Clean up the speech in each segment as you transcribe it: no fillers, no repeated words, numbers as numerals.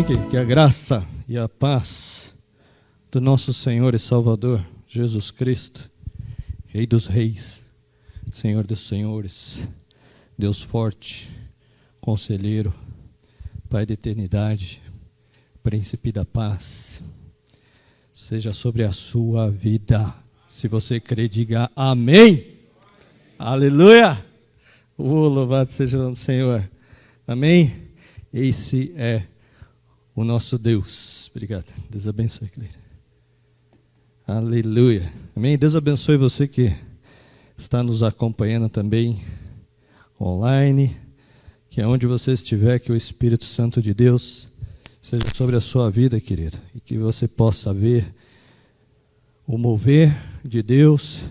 Amém? Que a graça e a paz do nosso Senhor e Salvador, Jesus Cristo, Rei dos Reis, Senhor dos Senhores, Deus forte, Conselheiro, Pai da eternidade, Príncipe da paz, seja sobre a sua vida. Se você crê, diga amém. Aleluia! Louvado seja o Senhor. Amém? Esse é o nosso Deus. Obrigado. Deus abençoe, querido. Aleluia. Amém? Deus abençoe você que está nos acompanhando também online. Que aonde você estiver, que o Espírito Santo de Deus seja sobre a sua vida, querido. E que você possa ver o mover de Deus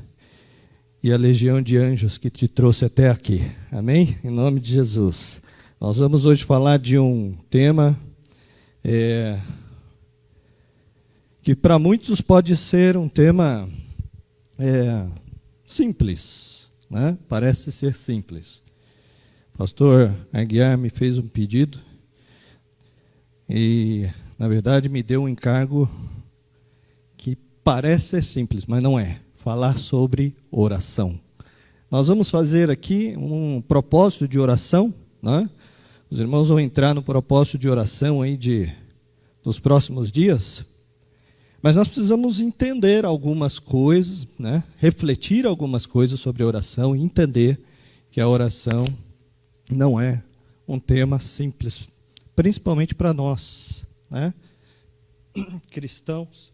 e a legião de anjos que te trouxe até aqui. Amém? Em nome de Jesus. Nós vamos hoje falar de um tema que para muitos pode ser um tema simples, né? Parece ser simples. O pastor Aguiar me fez um pedido e, na verdade, me deu um encargo que parece ser simples, mas não é. Falar sobre oração. Nós vamos fazer aqui um propósito de oração, né? Os irmãos vão entrar no propósito de oração aí nos próximos dias, mas nós precisamos entender algumas coisas, né? Refletir algumas coisas sobre a oração e entender que a oração não é um tema simples, principalmente para nós, né? Cristãos.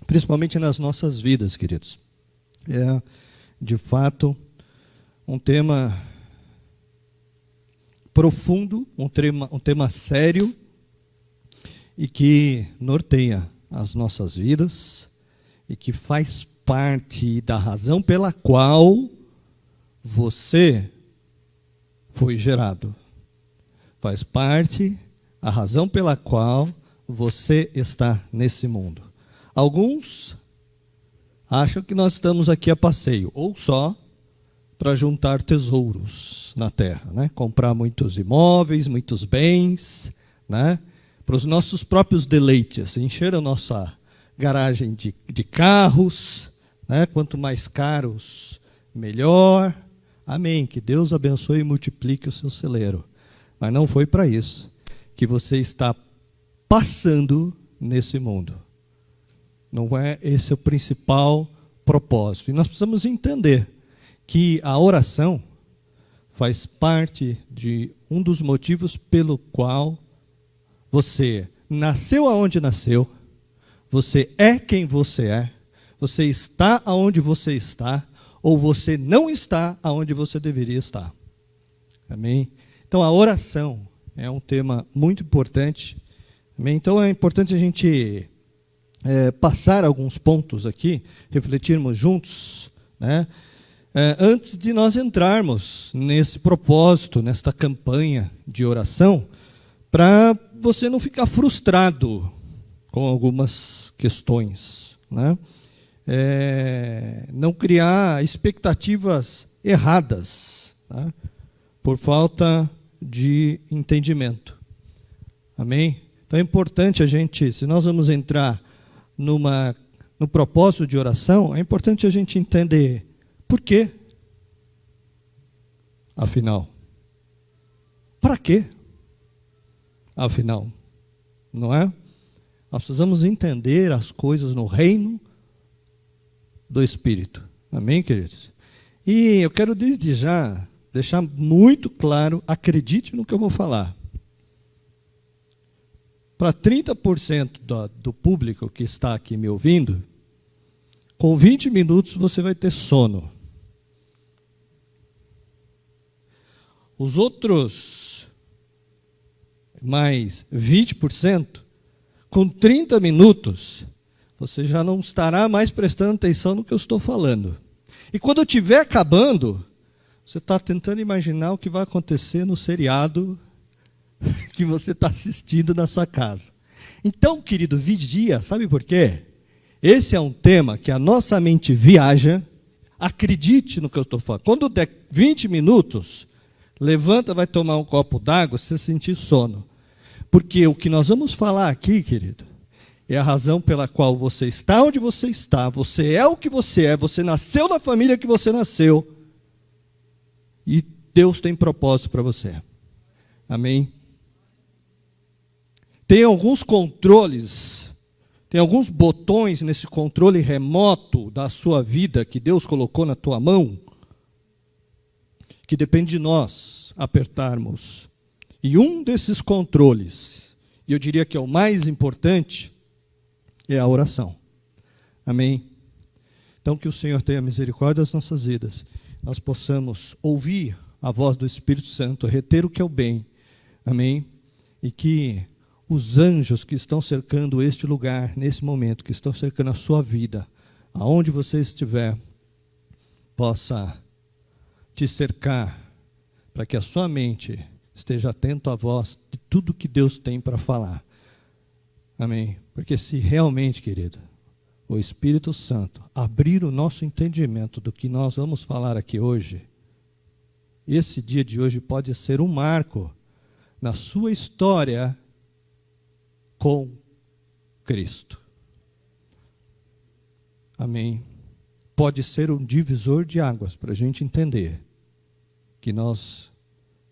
Principalmente nas nossas vidas, queridos. É, de fato, um tema profundo, um tema sério e que norteia as nossas vidas e que faz parte da razão pela qual você foi gerado. Faz parte a razão pela qual você está nesse mundo. Alguns acham que nós estamos aqui a passeio, ou só para juntar tesouros na terra, né? Comprar muitos imóveis, muitos bens, né? Para os nossos próprios deleites, encher a nossa garagem de carros, né? Quanto mais caros, melhor. Amém. Que Deus abençoe e multiplique o seu celeiro. Mas não foi para isso que você está passando nesse mundo. Não é esse o principal propósito. E nós precisamos entender que a oração faz parte de um dos motivos pelo qual você nasceu aonde nasceu, você é quem você está aonde você está, ou você não está aonde você deveria estar. Amém? Então a oração é um tema muito importante. Amém? Então é importante a gente passar alguns pontos aqui, refletirmos juntos, né? Antes de nós entrarmos nesse propósito, nesta campanha de oração, para você não ficar frustrado com algumas questões, né? Não criar expectativas erradas, tá? Por falta de entendimento. Amém? Então é importante a gente, se nós vamos entrar no propósito de oração, é importante a gente entender por quê. Afinal. Para quê? Afinal. Não é? Nós precisamos entender as coisas no reino do Espírito. Amém, queridos? E eu quero desde já deixar muito claro, acredite no que eu vou falar. Para 30% do público que está aqui me ouvindo, com 20 minutos você vai ter sono. Os outros, mais 20%, com 30 minutos, você já não estará mais prestando atenção no que eu estou falando. E quando eu estiver acabando, você está tentando imaginar o que vai acontecer no seriado que você está assistindo na sua casa. Então, querido, vigia, sabe por quê? Esse é um tema que a nossa mente viaja. Acredite no que eu estou falando. Quando der 20 minutos, Levanta, vai tomar um copo d'água, se você sentir sono. Porque o que nós vamos falar aqui, querido, é a razão pela qual você está onde você está, você é o que você é, você nasceu na família que você nasceu. E Deus tem propósito para você. Amém? Tem alguns controles, tem alguns botões nesse controle remoto da sua vida que Deus colocou na tua mão, que depende de nós apertarmos. E um desses controles, e eu diria que é o mais importante, é a oração. Amém? Então que o Senhor tenha misericórdia das nossas vidas, nós possamos ouvir a voz do Espírito Santo, reter o que é o bem. Amém? E que os anjos que estão cercando este lugar, nesse momento, que estão cercando a sua vida, aonde você estiver, possa te cercar, para que a sua mente esteja atento à voz de tudo que Deus tem para falar. Amém? Porque se realmente, querido, o Espírito Santo abrir o nosso entendimento do que nós vamos falar aqui hoje, esse dia de hoje pode ser um marco na sua história com Cristo. Amém? Pode ser um divisor de águas para a gente entender que nós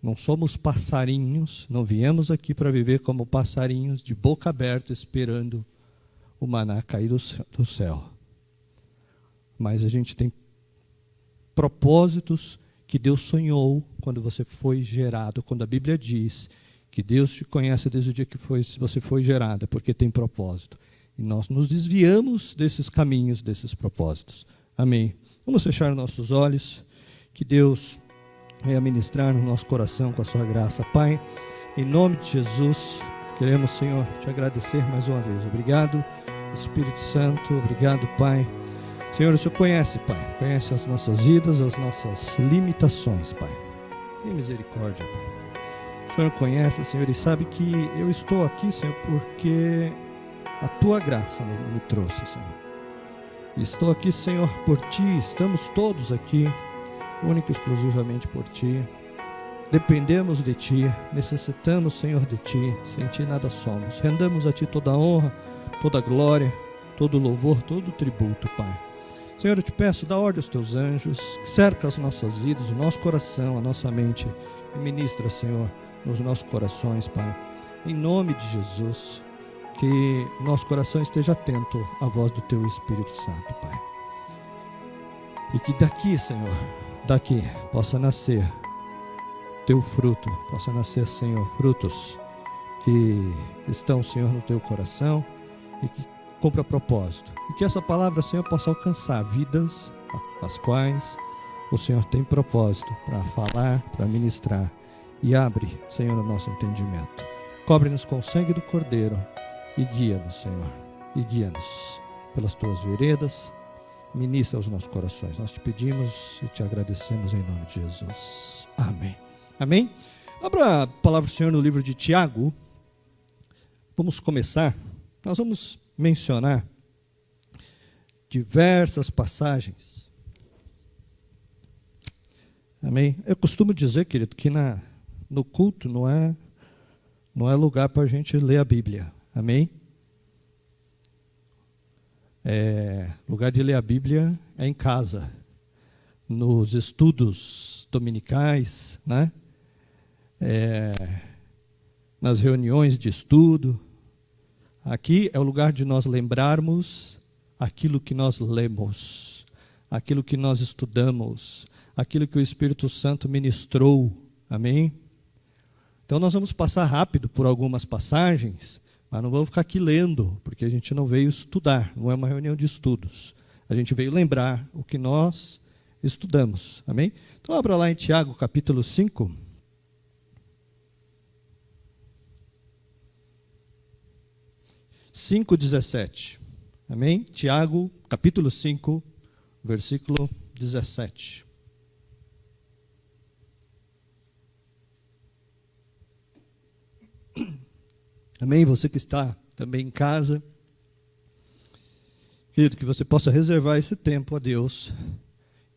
não somos passarinhos, não viemos aqui para viver como passarinhos de boca aberta esperando o maná cair do céu. Mas a gente tem propósitos que Deus sonhou quando você foi gerado, quando a Bíblia diz que Deus te conhece desde o dia que você foi gerada, porque tem propósito. E nós nos desviamos desses caminhos, desses propósitos. Amém. Vamos fechar nossos olhos, que Deus venha ministrar no nosso coração com a sua graça. Pai, em nome de Jesus, queremos, Senhor, te agradecer mais uma vez. Obrigado, Espírito Santo, obrigado, Pai. Senhor, o Senhor conhece, Pai, conhece as nossas vidas, as nossas limitações, Pai. Tem misericórdia, Pai. O Senhor conhece, Senhor, e sabe que eu estou aqui, Senhor, porque a Tua graça me trouxe, Senhor. Estou aqui, Senhor, por Ti, estamos todos aqui, único e exclusivamente por Ti. Dependemos de Ti, necessitamos, Senhor, de Ti, sem Ti nada somos. Rendamos a Ti toda a honra, toda a glória, todo o louvor, todo o tributo, Pai. Senhor, eu te peço, dá ordem aos Teus anjos, cerca as nossas vidas, o nosso coração, a nossa mente, e ministra, Senhor, nos nossos corações, Pai. Em nome de Jesus, que nosso coração esteja atento à voz do Teu Espírito Santo, Pai. E que daqui, Senhor, daqui possa nascer Teu fruto, possa nascer, Senhor, frutos que estão, Senhor, no Teu coração e que cumpra propósito. E que essa palavra, Senhor, possa alcançar vidas as quais o Senhor tem propósito para falar, para ministrar. E abre, Senhor, o nosso entendimento. Cobre-nos com o sangue do Cordeiro e guia-nos, Senhor. E guia-nos pelas Tuas veredas. Ministra aos nossos corações. Nós te pedimos e te agradecemos em nome de Jesus. Amém. Amém? Abra a palavra do Senhor no livro de Tiago. Vamos começar. Nós vamos mencionar diversas passagens. Amém? Eu costumo dizer, querido, que no culto não é lugar para a gente ler a Bíblia. Amém? Lugar de ler a Bíblia é em casa, nos estudos dominicais, né? Nas reuniões de estudo. Aqui é o lugar de nós lembrarmos aquilo que nós lemos, aquilo que nós estudamos, aquilo que o Espírito Santo ministrou. Amém? Então nós vamos passar rápido por algumas passagens, mas não vamos ficar aqui lendo, porque a gente não veio estudar, não é uma reunião de estudos. A gente veio lembrar o que nós estudamos. Amém? Então abra lá em Tiago, capítulo 5. Cinco 17. Amém? Tiago, capítulo 5, versículo 17. Amém? Você que está também em casa, querido, que você possa reservar esse tempo a Deus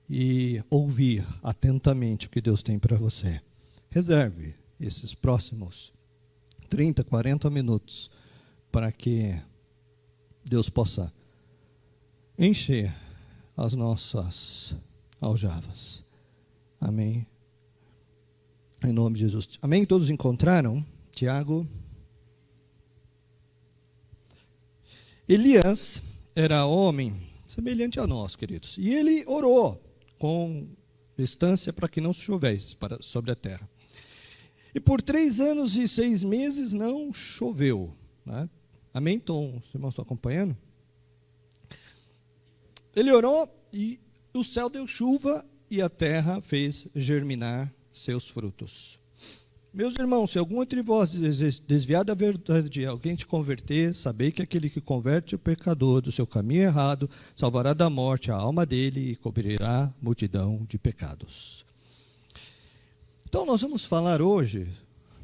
e ouvir atentamente o que Deus tem para você. reserve esses próximos 30, 40 minutos para que Deus possa encher as nossas aljavas. Amém? Em nome de Jesus. Amém? Todos encontraram? Tiago? Elias era homem semelhante a nós, queridos. E ele orou com distância para que não chovesse sobre a terra. E por 3 anos e 6 meses não choveu. Né? Amém? Então, os irmãos estão acompanhando? Ele orou e o céu deu chuva e a terra fez germinar seus frutos. Meus irmãos, se algum entre vós desviar da verdade, alguém te converter, sabei que aquele que converte o pecador do seu caminho errado, salvará da morte a alma dele e cobrirá multidão de pecados. Então nós vamos falar hoje,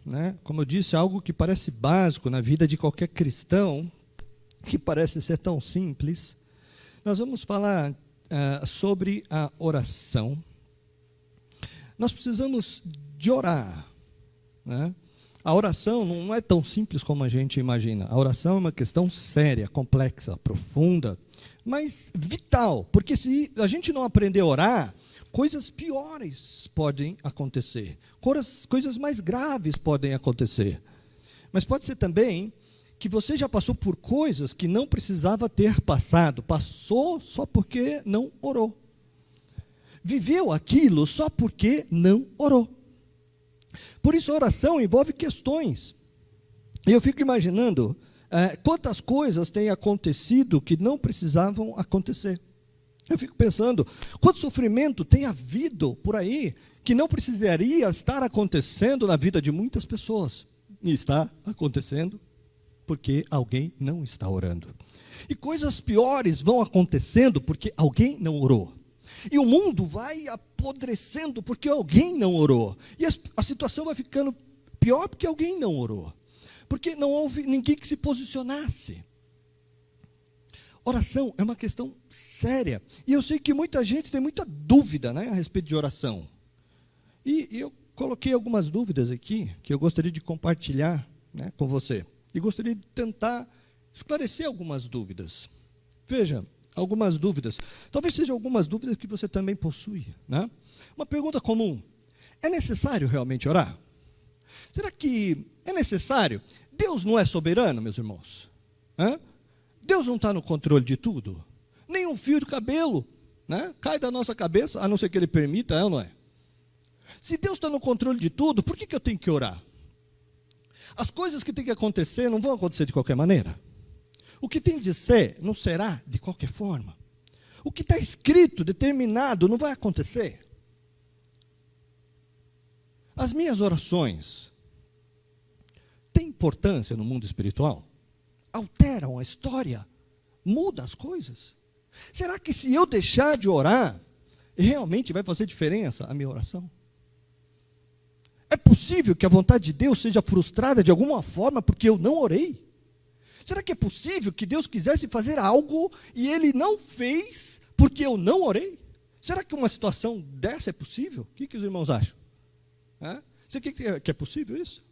né, como eu disse, algo que parece básico na vida de qualquer cristão, que parece ser tão simples. Nós vamos falar sobre a oração. Nós precisamos de orar. Né? A oração não é tão simples como a gente imagina. A oração é uma questão séria, complexa, profunda, mas vital. Porque se a gente não aprender a orar, coisas piores podem acontecer. Coisas mais graves podem acontecer. Mas pode ser também que você já passou por coisas que não precisava ter passado. Passou só porque não orou. Viveu aquilo só porque não orou. Por isso a oração envolve questões. E eu fico imaginando quantas coisas têm acontecido que não precisavam acontecer. Eu fico pensando, quanto sofrimento tem havido por aí que não precisaria estar acontecendo na vida de muitas pessoas. E está acontecendo porque alguém não está orando. E coisas piores vão acontecendo porque alguém não orou. E o mundo vai apodrecendo porque alguém não orou. E a situação vai ficando pior porque alguém não orou. Porque não houve ninguém que se posicionasse. Oração é uma questão séria. E eu sei que muita gente tem muita dúvida, né, a respeito de oração. E eu coloquei algumas dúvidas aqui que eu gostaria de compartilhar, né, com você. E gostaria de tentar esclarecer algumas dúvidas. Veja, algumas dúvidas. Talvez sejam algumas dúvidas que você também possui. Né? Uma pergunta comum. É necessário realmente orar? Será que é necessário? Deus não é soberano, meus irmãos? Deus não está no controle de tudo? Nem um fio de cabelo, né, cai da nossa cabeça, a não ser que Ele permita, ou não é? Se Deus está no controle de tudo, por que eu tenho que orar? As coisas que têm que acontecer não vão acontecer de qualquer maneira. O que tem de ser, não será de qualquer forma. O que está escrito, determinado, não vai acontecer. As minhas orações têm importância no mundo espiritual? Alteram a história? Mudam as coisas? Será que se eu deixar de orar, realmente vai fazer diferença a minha oração? É possível que a vontade de Deus seja frustrada de alguma forma porque eu não orei? Será que é possível que Deus quisesse fazer algo e Ele não fez porque eu não orei? Será que uma situação dessa é possível? O que os irmãos acham? Você quer que é possível isso?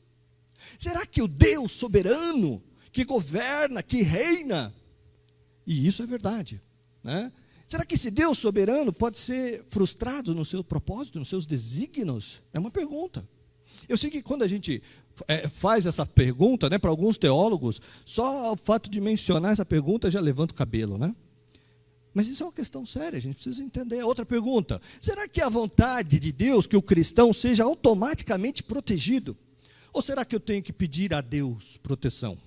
Será que o Deus soberano, que governa, que reina, e isso é verdade, né? Será que esse Deus soberano pode ser frustrado no seu propósito, nos seus desígnios? É uma pergunta. Eu sei que quando a gente faz essa pergunta, né, para alguns teólogos, só o fato de mencionar essa pergunta já levanta o cabelo, né? Mas isso é uma questão séria, a gente precisa entender. Outra pergunta, será que é a vontade de Deus que o cristão seja automaticamente protegido? Ou será que eu tenho que pedir a Deus proteção?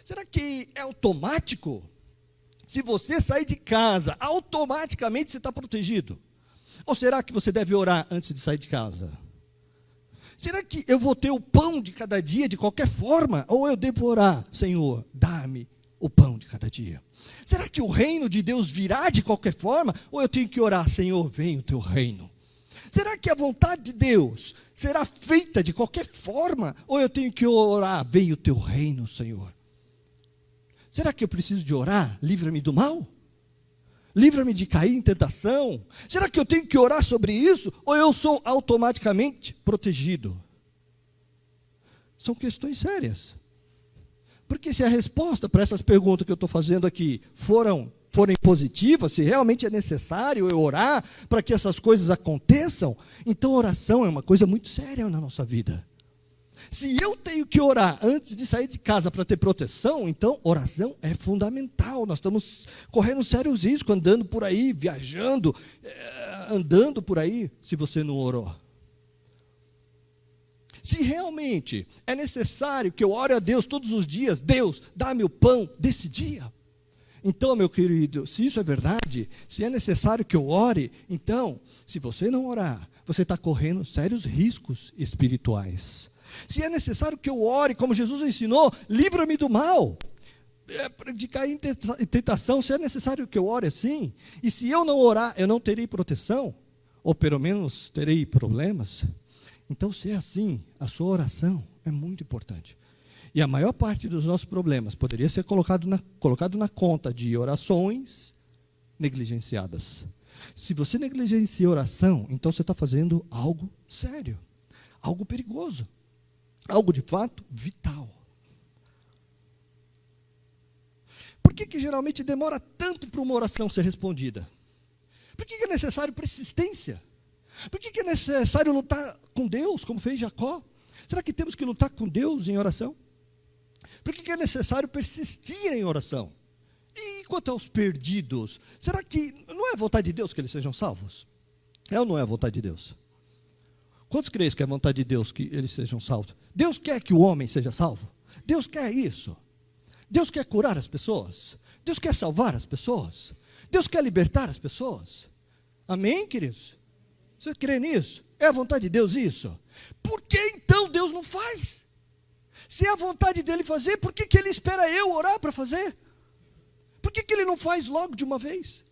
Será que é automático? Se você sair de casa, automaticamente você está protegido? Ou será que você deve orar antes de sair de casa? Será que eu vou ter o pão de cada dia de qualquer forma? Ou eu devo orar, Senhor, dá-me o pão de cada dia? Será que o reino de Deus virá de qualquer forma? Ou eu tenho que orar, Senhor, venha o teu reino? Será que a vontade de Deus será feita de qualquer forma? Ou eu tenho que orar, venha o teu reino, Senhor? Será que eu preciso de orar, livra-me do mal? Livra-me de cair em tentação. Será que eu tenho que orar sobre isso? Ou eu sou automaticamente protegido? São questões sérias. Porque se a resposta para essas perguntas que eu estou fazendo aqui forem positivas, se realmente é necessário eu orar para que essas coisas aconteçam, então oração é uma coisa muito séria na nossa vida. Se eu tenho que orar antes de sair de casa para ter proteção, então oração é fundamental. Nós estamos correndo sérios riscos, andando por aí, viajando, andando por aí, se você não orou. Se realmente é necessário que eu ore a Deus todos os dias, Deus, dá-me o pão desse dia. Então, meu querido, se isso é verdade, se é necessário que eu ore, então, se você não orar, você está correndo sérios riscos espirituais. Se é necessário que eu ore, como Jesus ensinou, livra-me do mal, de cair em tentação, se é necessário que eu ore assim, e se eu não orar, eu não terei proteção, ou pelo menos terei problemas. Então, se é assim, a sua oração é muito importante. E a maior parte dos nossos problemas poderia ser colocado na conta de orações negligenciadas. Se você negligencia oração, então você está fazendo algo sério, algo perigoso, algo de fato vital. Por que geralmente demora tanto para uma oração ser respondida? Por que é necessário persistência? Por que é necessário lutar com Deus, como fez Jacó? Será que temos que lutar com Deus em oração? Por que é necessário persistir em oração? E quanto aos perdidos, será que não é vontade de Deus que eles sejam salvos? É ou não é a vontade de Deus? Quantos creem que é a vontade de Deus que eles sejam salvos? Deus quer que o homem seja salvo? Deus quer isso. Deus quer curar as pessoas? Deus quer salvar as pessoas? Deus quer libertar as pessoas? Amém, queridos? Você crê nisso? É a vontade de Deus isso? Por que então Deus não faz? Se é a vontade dele fazer, por que ele espera eu orar para fazer? Por que ele não faz logo de uma vez?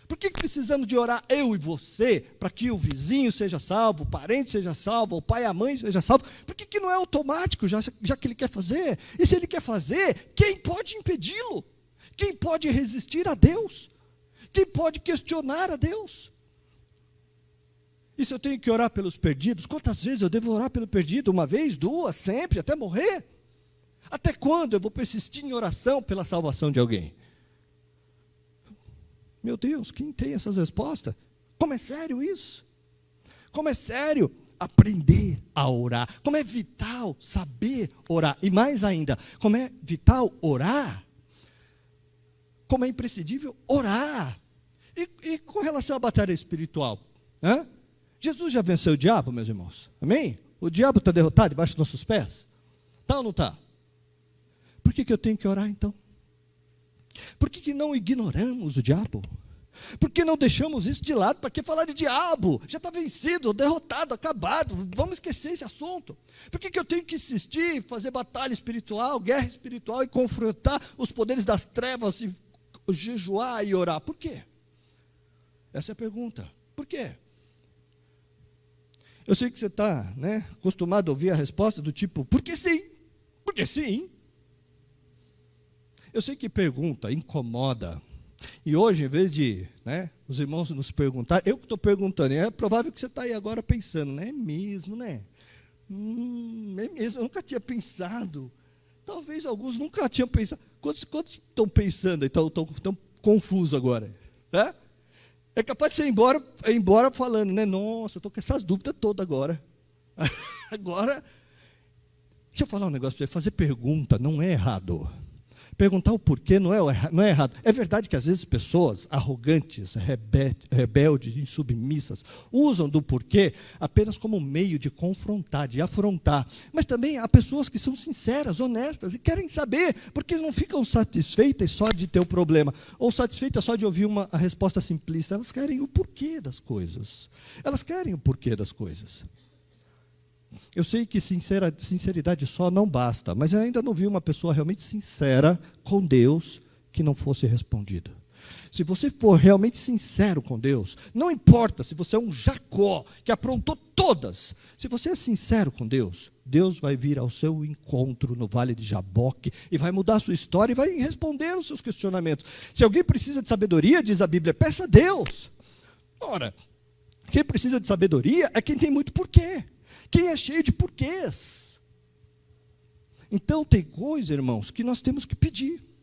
Por que precisamos de orar eu e você, para que o vizinho seja salvo, o parente seja salvo, o pai e a mãe seja salvo? Por que não é automático, já que ele quer fazer? E se ele quer fazer, quem pode impedi-lo? Quem pode resistir a Deus? Quem pode questionar a Deus? E se eu tenho que orar pelos perdidos, quantas vezes eu devo orar pelo perdido? Uma vez, duas, sempre, até morrer? Até quando eu vou persistir em oração pela salvação de alguém? Meu Deus, quem tem essas respostas? Como é sério isso? Como é sério aprender a orar? Como é vital saber orar? E mais ainda, como é vital orar? Como é imprescindível orar? E com relação à batalha espiritual? Jesus já venceu o diabo, meus irmãos? Amém? O diabo está derrotado debaixo dos nossos pés? Está ou não está? Por que eu tenho que orar então? Por que não ignoramos o diabo? Por que não deixamos isso de lado? Para que falar de diabo? Já está vencido, derrotado, acabado. Vamos esquecer esse assunto. Por que eu tenho que insistir, fazer batalha espiritual, guerra espiritual e confrontar os poderes das trevas e jejuar e orar? Por quê? Essa é a pergunta. Por quê? Eu sei que você está acostumado a ouvir a resposta do tipo, porque sim, porque sim. Eu sei que pergunta incomoda. E hoje, em vez de os irmãos nos perguntar, eu que estou perguntando, é provável que você está aí agora pensando, não é mesmo, né? É mesmo, eu nunca tinha pensado. Talvez alguns nunca tinham pensado. Quantos estão pensando, estão confusos agora? É capaz de você ir embora falando, nossa, eu estou com essas dúvidas todas agora. Agora, deixa eu falar um negócio para você, fazer pergunta não é errado. Perguntar o porquê não é errado. É verdade que às vezes pessoas arrogantes, rebeldes, insubmissas, usam do porquê apenas como meio de confrontar, de afrontar. Mas também há pessoas que são sinceras, honestas e querem saber, porque não ficam satisfeitas só de ter o problema, ou satisfeitas só de ouvir a resposta simplista. Elas querem o porquê das coisas. Elas querem o porquê das coisas. Eu sei que sinceridade só não basta, mas eu ainda não vi uma pessoa realmente sincera com Deus que não fosse respondida. se você for realmente sincero com Deus, não importa se você é um Jacó que aprontou todas, se você é sincero com Deus, Deus vai vir ao seu encontro no Vale de Jaboque e vai mudar a sua história e vai responder os seus questionamentos. Se alguém precisa de sabedoria, diz a Bíblia, peça a Deus. Ora, quem precisa de sabedoria é quem tem muito porquê, quem é cheio de porquês. Então tem coisa, irmãos, que nós temos que pedir.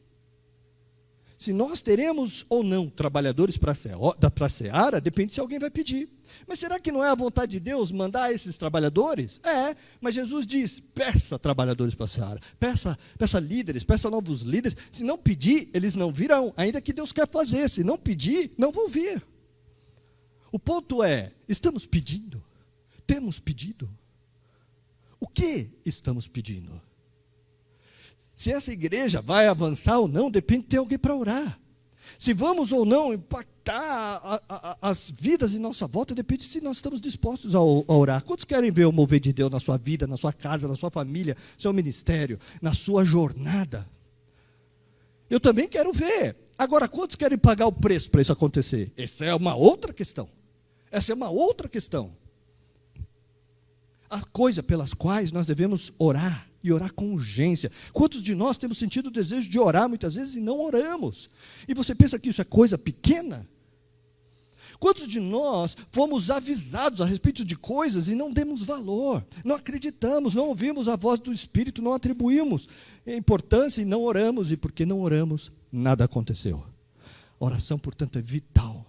Se nós teremos ou não trabalhadores para a seara, depende se alguém vai pedir. Mas será que não é a vontade de Deus mandar esses trabalhadores? É, mas Jesus diz, peça trabalhadores para a seara, peça líderes, peça novos líderes. Se não pedir, eles não virão, ainda que Deus quer fazer. Se não pedir, não vão vir. O ponto é, estamos pedindo? Temos pedido? O que estamos pedindo? Se essa igreja vai avançar ou não, depende de ter alguém para orar. Se vamos ou não impactar as vidas em nossa volta, depende se nós estamos dispostos a orar. Quantos querem ver o mover de Deus na sua vida, na sua casa, na sua família, no seu ministério, na sua jornada? Eu também quero ver. Agora, quantos querem pagar o preço para isso acontecer? Essa é uma outra questão. Essa é uma outra questão. A coisa pelas quais nós devemos orar, e orar com urgência. Quantos de nós temos sentido o desejo de orar muitas vezes e não oramos? E você pensa que isso é coisa pequena? Quantos de nós fomos avisados a respeito de coisas e não demos valor? Não acreditamos, não ouvimos a voz do Espírito, não atribuímos importância e não oramos. E porque não oramos, nada aconteceu. A oração, portanto, é vital.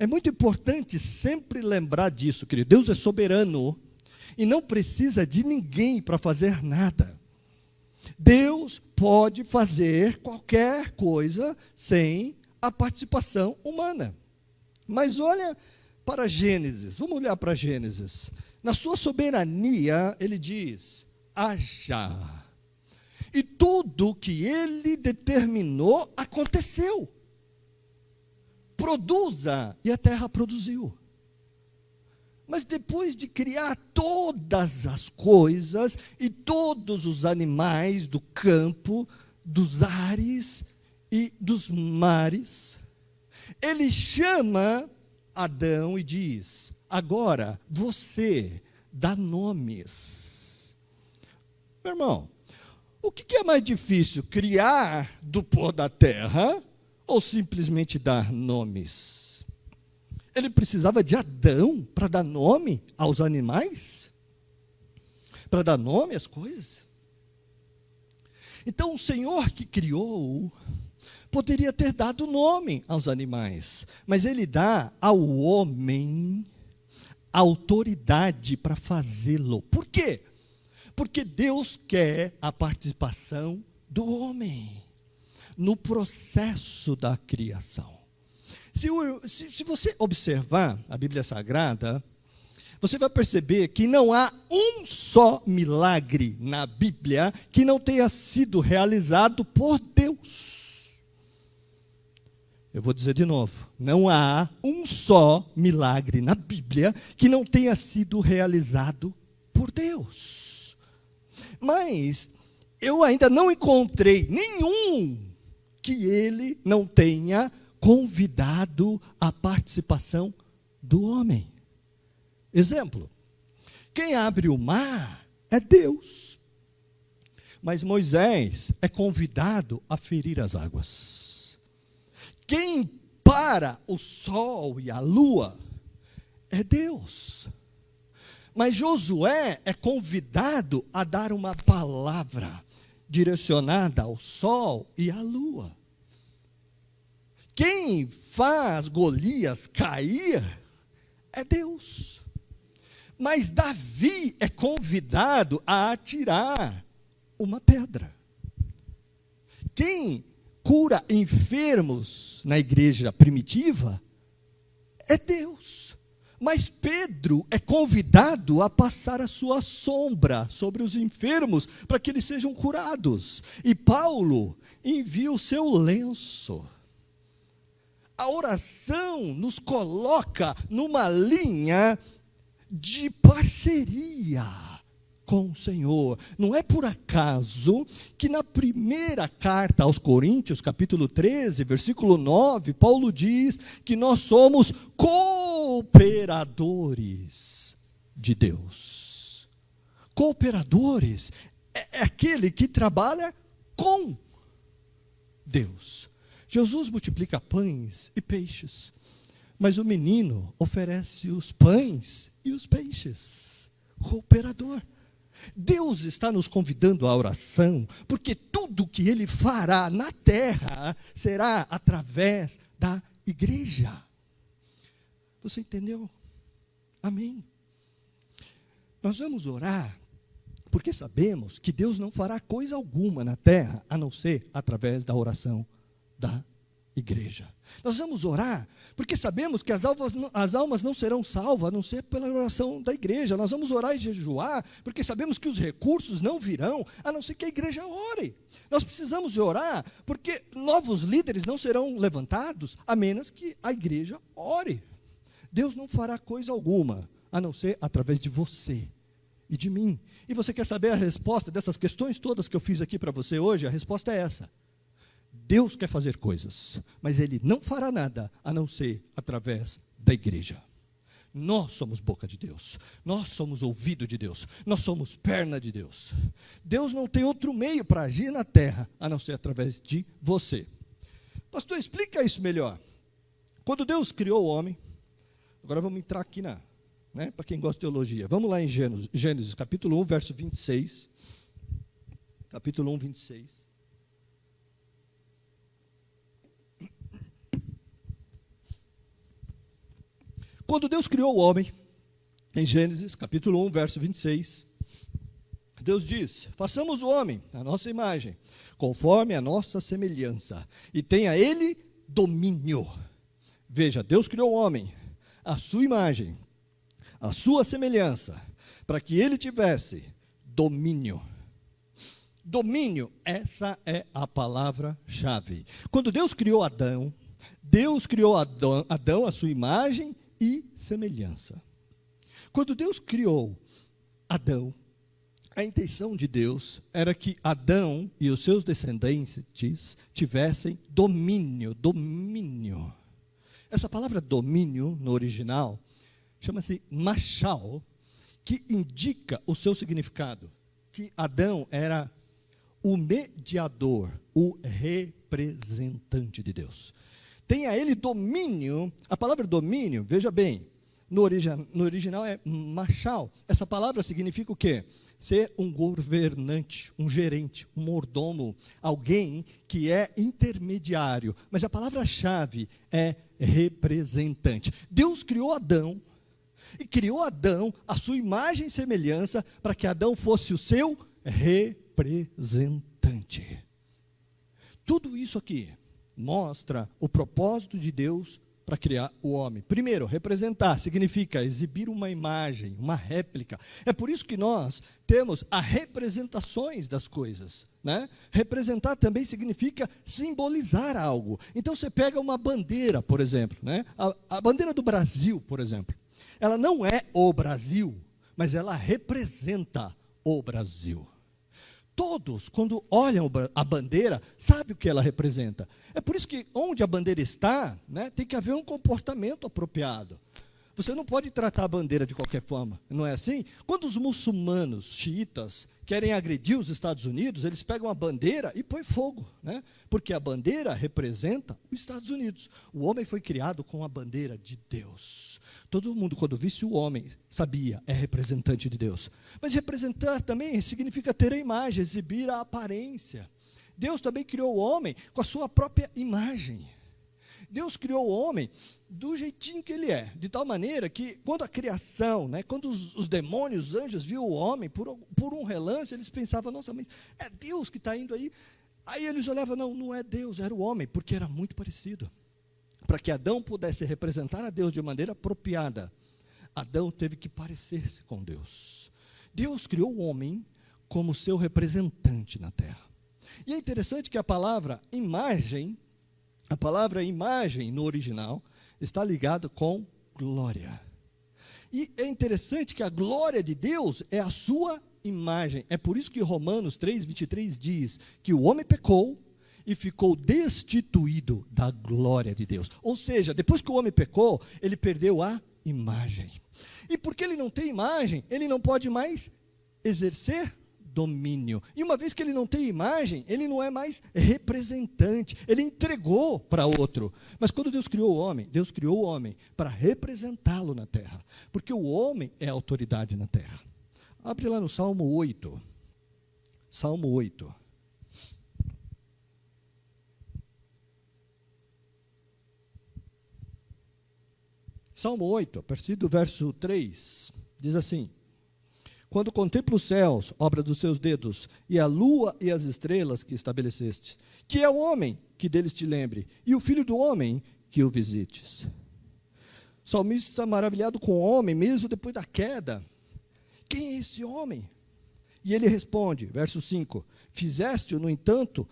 É muito importante sempre lembrar disso, querido. Deus é soberano. E não precisa de ninguém para fazer nada. Deus pode fazer qualquer coisa sem a participação humana. Mas olha para Gênesis, vamos olhar para Gênesis. Na sua soberania, ele diz, haja. E tudo que ele determinou aconteceu. Produza, e a terra produziu. Mas depois de criar todas as coisas e todos os animais do campo, dos ares e dos mares, ele chama Adão e diz, agora você dá nomes. Meu irmão, o que é mais difícil, criar do pó da terra ou simplesmente dar nomes? Ele precisava de Adão para dar nome aos animais? Para dar nome às coisas? Então o Senhor que criou poderia ter dado nome aos animais, mas ele dá ao homem autoridade para fazê-lo. Por quê? Porque Deus quer a participação do homem no processo da criação. Se você observar a Bíblia Sagrada, você vai perceber que não há um só milagre na Bíblia que não tenha sido realizado por Deus. Eu vou dizer de novo, não há um só milagre na Bíblia que não tenha sido realizado por Deus. Mas eu ainda não encontrei nenhum que ele não tenha convidado a participação do homem. Exemplo, quem abre o mar é Deus, mas Moisés é convidado a ferir as águas. Quem para o sol e a lua é Deus, mas Josué é convidado a dar uma palavra direcionada ao sol e à lua. Quem faz Golias cair é Deus. Mas Davi é convidado a atirar uma pedra. Quem cura enfermos na igreja primitiva é Deus. Mas Pedro é convidado a passar a sua sombra sobre os enfermos para que eles sejam curados. E Paulo envia o seu lenço. A oração nos coloca numa linha de parceria com o Senhor. Não é por acaso que na primeira carta aos Coríntios, capítulo 13, versículo 9, Paulo diz que nós somos cooperadores de Deus. Cooperadores é aquele que trabalha com Deus. Jesus multiplica pães e peixes, mas o menino oferece os pães e os peixes. Cooperador. Deus está nos convidando à oração, porque tudo que Ele fará na terra será através da igreja. Você entendeu? Amém. Nós vamos orar, porque sabemos que Deus não fará coisa alguma na terra, a não ser através da oração da igreja. Nós vamos orar, porque sabemos que as almas não serão salvas, a não ser pela oração da igreja. Nós vamos orar e jejuar, porque sabemos que os recursos não virão, a não ser que a igreja ore. Nós precisamos de orar, porque novos líderes não serão levantados, a menos que a igreja ore. Deus não fará coisa alguma, a não ser através de você e de mim. E você quer saber a resposta dessas questões todas que eu fiz aqui para você hoje? A resposta é essa. Deus quer fazer coisas, mas Ele não fará nada, a não ser através da igreja. Nós somos boca de Deus, nós somos ouvido de Deus, nós somos perna de Deus. Deus não tem outro meio para agir na terra, a não ser através de você. Pastor, explica isso melhor. Quando Deus criou o homem, agora vamos entrar aqui para quem gosta de teologia. Vamos lá em Gênesis capítulo 1, verso 26. Capítulo 1, 26. Quando Deus criou o homem, em Gênesis, capítulo 1, verso 26, Deus diz: façamos o homem, a nossa imagem, conforme a nossa semelhança, e tenha ele domínio. Veja, Deus criou o homem, a sua imagem, a sua semelhança, para que ele tivesse domínio. Domínio, essa é a palavra-chave. Quando Deus criou Adão, a sua imagem e semelhança. Quando Deus criou Adão, a intenção de Deus era que Adão e os seus descendentes tivessem domínio. Essa palavra domínio, no original, chama-se mashal, que indica o seu significado, que Adão era o mediador, o representante de Deus. Tenha ele domínio. A palavra domínio, veja bem, no original é mashal. Essa palavra significa o quê? Ser um governante, um gerente, um mordomo, alguém que é intermediário. Mas a palavra-chave é representante. Deus criou Adão, e criou Adão à sua imagem e semelhança, para que Adão fosse o seu representante. Tudo isso aqui mostra o propósito de Deus para criar o homem. Primeiro, representar significa exibir uma imagem, uma réplica. É por isso que nós temos as representações das coisas, né? Representar também significa simbolizar algo. Então você pega uma bandeira, por exemplo, né? A bandeira do Brasil, por exemplo. Ela não é o Brasil, mas ela representa o Brasil. Todos, quando olham a bandeira, sabem o que ela representa. É por isso que onde a bandeira está, né, tem que haver um comportamento apropriado. Você não pode tratar a bandeira de qualquer forma, não é assim? Quando os muçulmanos xiitas querem agredir os Estados Unidos, eles pegam a bandeira e põem fogo, né? Porque a bandeira representa os Estados Unidos. O homem foi criado com a bandeira de Deus. Todo mundo, quando visse o homem, sabia, é representante de Deus. Mas representar também significa ter a imagem, exibir a aparência. Deus também criou o homem com a sua própria imagem. Deus criou o homem do jeitinho que ele é, de tal maneira que quando a criação, né, quando os demônios, os anjos viam o homem, por um relance, eles pensavam: nossa, mas é Deus que está indo aí? Aí eles olhavam: não é Deus, era o homem, porque era muito parecido. Para que Adão pudesse representar a Deus de maneira apropriada, Adão teve que parecer-se com Deus. Deus criou o homem como seu representante na terra. E é interessante que a palavra imagem no original está ligada com glória. E é interessante que a glória de Deus é a sua imagem. É por isso que Romanos 3:23 diz que o homem pecou e ficou destituído da glória de Deus. Ou seja, depois que o homem pecou, ele perdeu a imagem. E porque ele não tem imagem, ele não pode mais exercer domínio. E uma vez que ele não tem imagem, ele não é mais representante. Ele entregou para outro. Mas quando Deus criou o homem para representá-lo na terra. Porque o homem é a autoridade na terra. Abre lá no Salmo 8. Salmo 8. Salmo 8, a partir do verso 3, diz assim: quando contemplo os céus, obra dos teus dedos, e a lua e as estrelas que estabelecestes, que é o homem que deles te lembre, e o filho do homem que o visites. O salmista está maravilhado com o homem, mesmo depois da queda. Quem é esse homem? E ele responde, verso 5, fizeste-o, no entanto,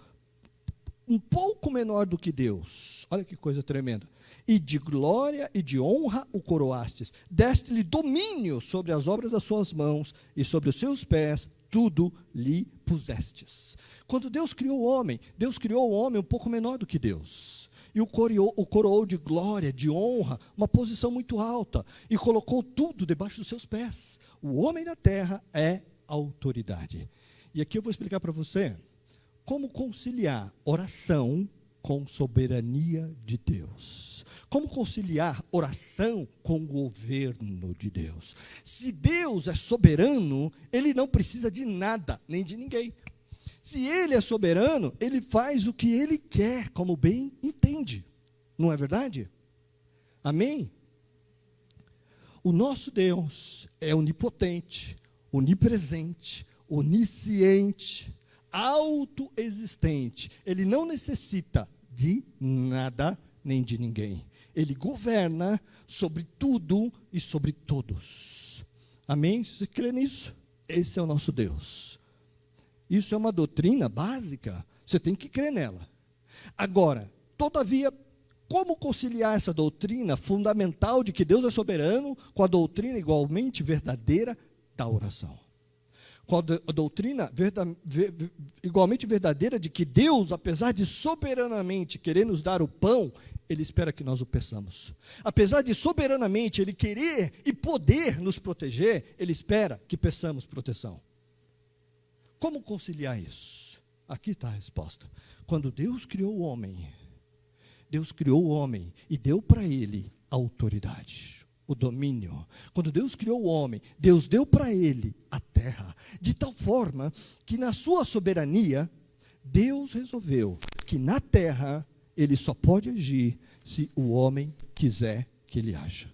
um pouco menor do que Deus. Olha que coisa tremenda. E de glória e de honra o coroastes. Deste-lhe domínio sobre as obras das suas mãos, e sobre os seus pés tudo lhe pusestes. Quando Deus criou o homem um pouco menor do que Deus. E o coroou de glória, de honra, uma posição muito alta. E colocou tudo debaixo dos seus pés. O homem na terra é autoridade. E aqui eu vou explicar para você como conciliar oração com soberania de Deus. Como conciliar oração com o governo de Deus? Se Deus é soberano, Ele não precisa de nada, nem de ninguém. Se Ele é soberano, Ele faz o que Ele quer, como bem entende. Não é verdade? Amém? O nosso Deus é onipotente, onipresente, onisciente, autoexistente. Ele não necessita de nada, nem de ninguém. Ele governa sobre tudo e sobre todos. Amém? Você crê nisso? Esse é o nosso Deus. Isso é uma doutrina básica. Você tem que crer nela. Agora, todavia, como conciliar essa doutrina fundamental de que Deus é soberano com a doutrina igualmente verdadeira da oração? Com a doutrina igualmente verdadeira de que Deus, apesar de soberanamente querer nos dar o pão, Ele espera que nós o peçamos. Apesar de soberanamente Ele querer e poder nos proteger, Ele espera que peçamos proteção. Como conciliar isso? Aqui está a resposta. Quando Deus criou o homem e deu para ele a autoridade, o domínio. Quando Deus criou o homem, Deus deu para ele a terra, de tal forma que na sua soberania, Deus resolveu que na terra Ele só pode agir se o homem quiser que ele haja.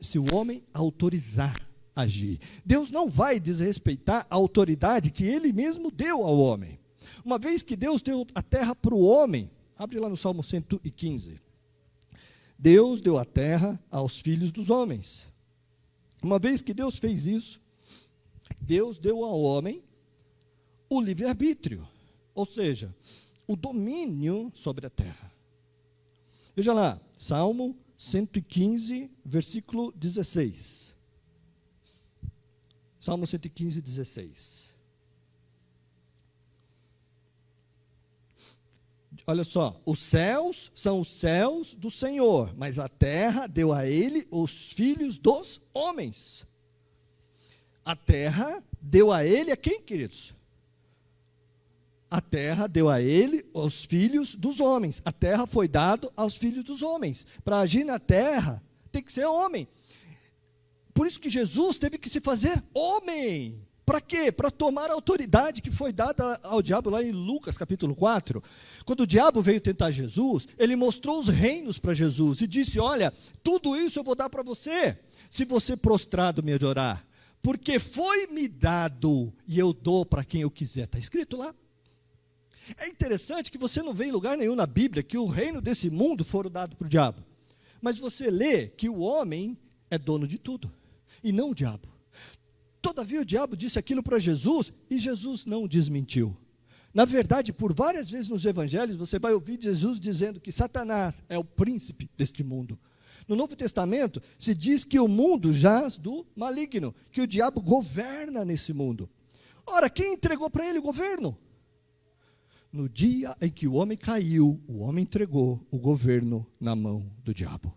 Se o homem autorizar agir. Deus não vai desrespeitar a autoridade que Ele mesmo deu ao homem. Uma vez que Deus deu a terra para o homem, abre lá no Salmo 115. Deus deu a terra aos filhos dos homens. Uma vez que Deus fez isso, Deus deu ao homem o livre-arbítrio, ou seja, o domínio sobre a terra. Veja lá, Salmo 115, versículo 16. Salmo 115, 16. Olha só, os céus são os céus do Senhor, mas a terra deu a Ele os filhos dos homens. A terra deu a Ele a quem, queridos? A terra deu a ele os filhos dos homens. A terra foi dada aos filhos dos homens. Para agir na terra, tem que ser homem. Por isso que Jesus teve que se fazer homem. Para quê? Para tomar a autoridade que foi dada ao diabo lá em Lucas capítulo 4. Quando o diabo veio tentar Jesus, ele mostrou os reinos para Jesus e disse, olha, tudo isso eu vou dar para você, se você prostrado me adorar. Porque foi-me dado e eu dou para quem eu quiser. Está escrito lá. É interessante que você não vê em lugar nenhum na Bíblia que o reino desse mundo foram dado para o diabo. Mas você lê que o homem é dono de tudo, e não o diabo. Todavia o diabo disse aquilo para Jesus, e Jesus não desmentiu. Na verdade, por várias vezes nos evangelhos, você vai ouvir Jesus dizendo que Satanás é o príncipe deste mundo. No Novo Testamento se diz que o mundo jaz do maligno, que o diabo governa nesse mundo. Ora, quem entregou para ele o governo? No dia em que o homem caiu, o homem entregou o governo na mão do diabo.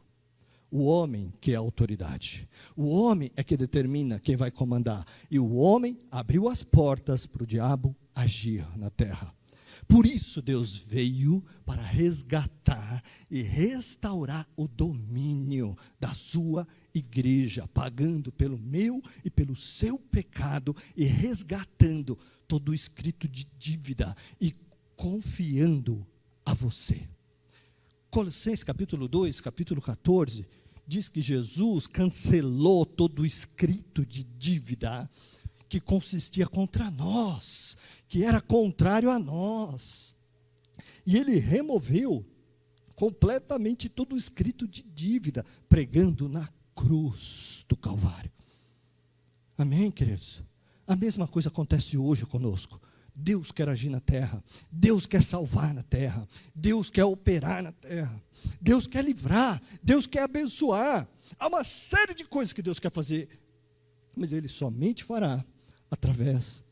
O homem que é a autoridade. O homem é que determina quem vai comandar. E o homem abriu as portas para o diabo agir na terra. Por isso Deus veio para resgatar e restaurar o domínio da sua igreja, pagando pelo meu e pelo seu pecado e resgatando todo o escrito de dívida e confiando a você. Colossenses capítulo 2, capítulo 14, diz que Jesus cancelou todo o escrito de dívida que consistia contra nós, que era contrário a nós. E ele removeu completamente todo o escrito de dívida, pregando na cruz do Calvário. Amém, queridos? A mesma coisa acontece hoje conosco. Deus quer agir na terra, Deus quer salvar na terra, Deus quer operar na terra, Deus quer livrar, Deus quer abençoar. Há uma série de coisas que Deus quer fazer, mas Ele somente fará através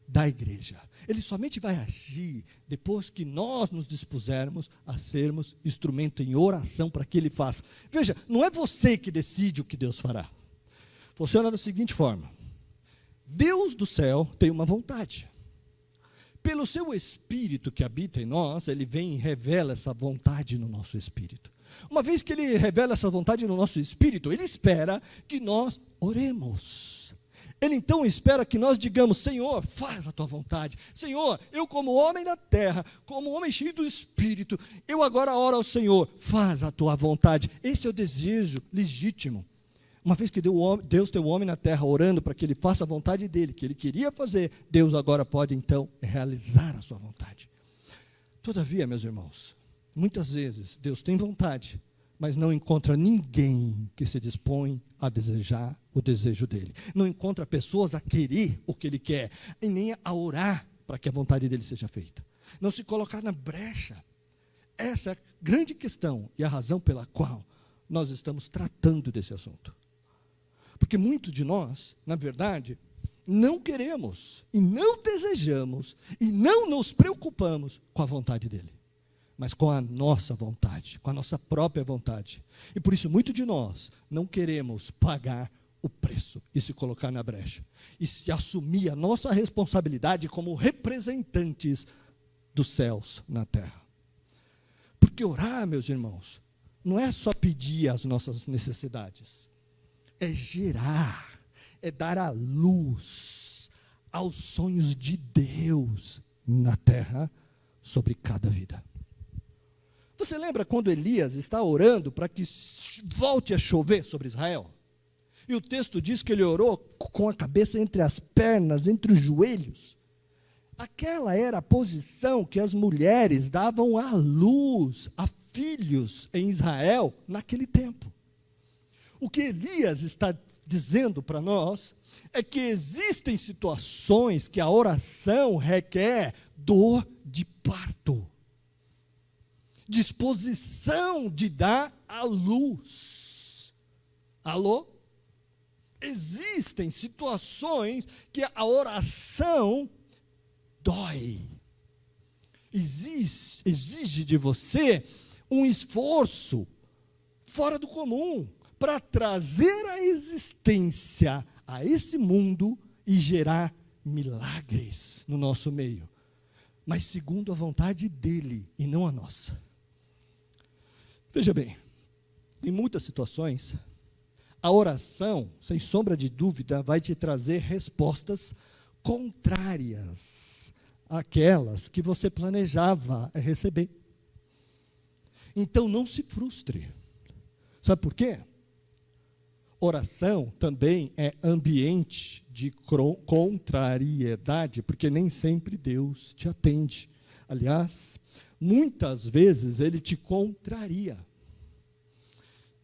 da igreja. Ele somente vai agir depois que nós nos dispusermos a sermos instrumento em oração para que Ele faça. Veja, não é você que decide o que Deus fará. Funciona da seguinte forma: Deus do céu tem uma vontade. Pelo seu Espírito que habita em nós, Ele vem e revela essa vontade no nosso espírito. Uma vez que Ele revela essa vontade no nosso espírito, Ele espera que nós oremos. Ele então espera que nós digamos: Senhor, faz a tua vontade. Senhor, eu como homem na terra, como homem cheio do Espírito, eu agora oro ao Senhor, faz a tua vontade. Esse é o desejo legítimo. Uma vez que Deus tem o homem na terra orando para que ele faça a vontade dele, que ele queria fazer, Deus agora pode então realizar a sua vontade. Todavia, meus irmãos, muitas vezes Deus tem vontade, mas não encontra ninguém que se dispõe a desejar o desejo dele. Não encontra pessoas a querer o que ele quer, e nem a orar para que a vontade dele seja feita. Não se colocar na brecha. Essa é a grande questão e a razão pela qual nós estamos tratando desse assunto. Porque muitos de nós, na verdade, não queremos e não desejamos e não nos preocupamos com a vontade dele, mas com a nossa vontade, com a nossa própria vontade. E por isso, muitos de nós não queremos pagar o preço e se colocar na brecha, e se assumir a nossa responsabilidade como representantes dos céus na terra. Porque orar, meus irmãos, não é só pedir as nossas necessidades, é gerar, é dar a luz aos sonhos de Deus na terra, sobre cada vida. Você lembra quando Elias está orando para que volte a chover sobre Israel? E o texto diz que ele orou com a cabeça entre as pernas, entre os joelhos. Aquela era a posição que as mulheres davam à luz a filhos em Israel naquele tempo. O que Elias está dizendo para nós é que existem situações que a oração requer dor de parto, disposição de dar à luz. Alô? Existem situações que a oração dói. Exige de você um esforço fora do comum para trazer a existência a esse mundo e gerar milagres no nosso meio, mas segundo a vontade dele e não a nossa. Veja bem, em muitas situações, a oração, sem sombra de dúvida, vai te trazer respostas contrárias àquelas que você planejava receber. Então não se frustre. Sabe por quê? Oração também é ambiente de contrariedade, porque nem sempre Deus te atende. Aliás, muitas vezes Ele te contraria.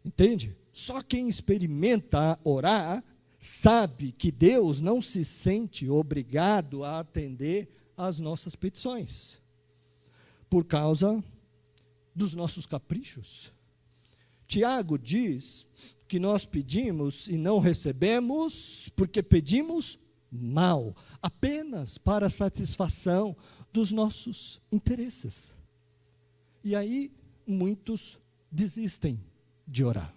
Entende? Só quem experimenta orar sabe que Deus não se sente obrigado a atender às nossas petições, por causa dos nossos caprichos. Tiago diz que nós pedimos e não recebemos porque pedimos mal, apenas para a satisfação dos nossos interesses. E aí muitos desistem de orar.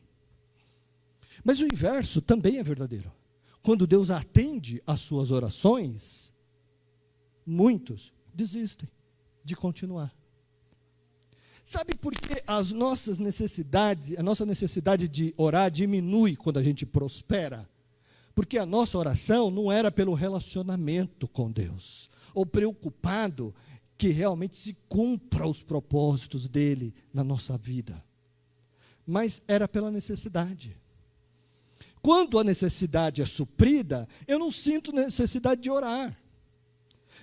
Mas o inverso também é verdadeiro. Quando Deus atende às suas orações, muitos desistem de continuar. Sabe por que a nossa necessidade de orar diminui quando a gente prospera? Porque a nossa oração não era pelo relacionamento com Deus, ou preocupado que realmente se cumpra os propósitos dele na nossa vida, mas era pela necessidade. Quando a necessidade é suprida, eu não sinto necessidade de orar.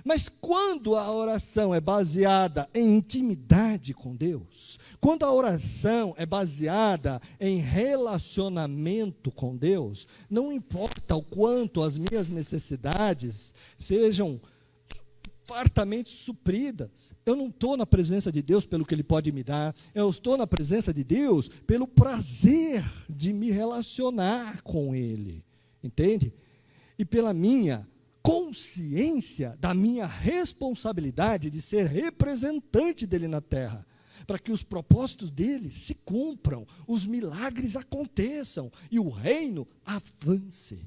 Mas quando a oração é baseada em intimidade com Deus, quando a oração é baseada em relacionamento com Deus, não importa o quanto as minhas necessidades sejam fartamente supridas, eu não estou na presença de Deus pelo que Ele pode me dar, eu estou na presença de Deus pelo prazer de me relacionar com Ele, entende? E pela minha consciência da minha responsabilidade de ser representante dele na terra, para que os propósitos dele se cumpram, os milagres aconteçam e o reino avance.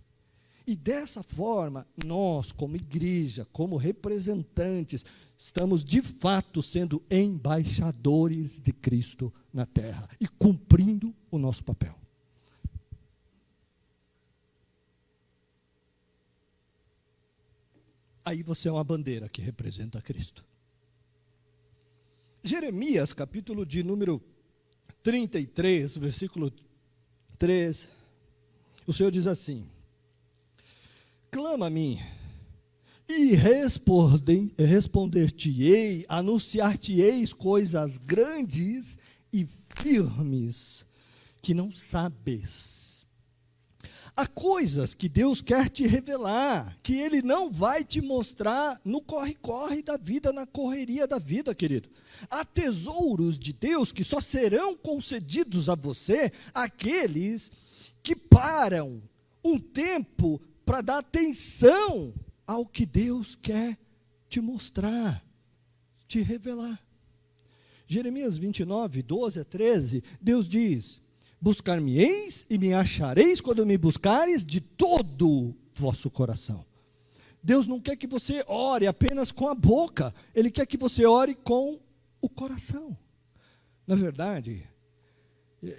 E dessa forma, nós, como igreja, como representantes, estamos de fato sendo embaixadores de Cristo na terra e cumprindo o nosso papel. Aí você é uma bandeira que representa Cristo. Jeremias, capítulo de número 33, versículo 3, o Senhor diz assim: clama a mim, e responder-te-ei, anunciar-te-eis coisas grandes e firmes, que não sabes. Há coisas que Deus quer te revelar, que Ele não vai te mostrar no corre-corre da vida, na correria da vida, querido. Há tesouros de Deus que só serão concedidos a você, aqueles que param um tempo para dar atenção ao que Deus quer te mostrar, te revelar. Jeremias 29, 12 a 13, Deus diz: buscar-me-eis e me achareis quando me buscares de todo o vosso coração. Deus não quer que você ore apenas com a boca, Ele quer que você ore com o coração. Na verdade,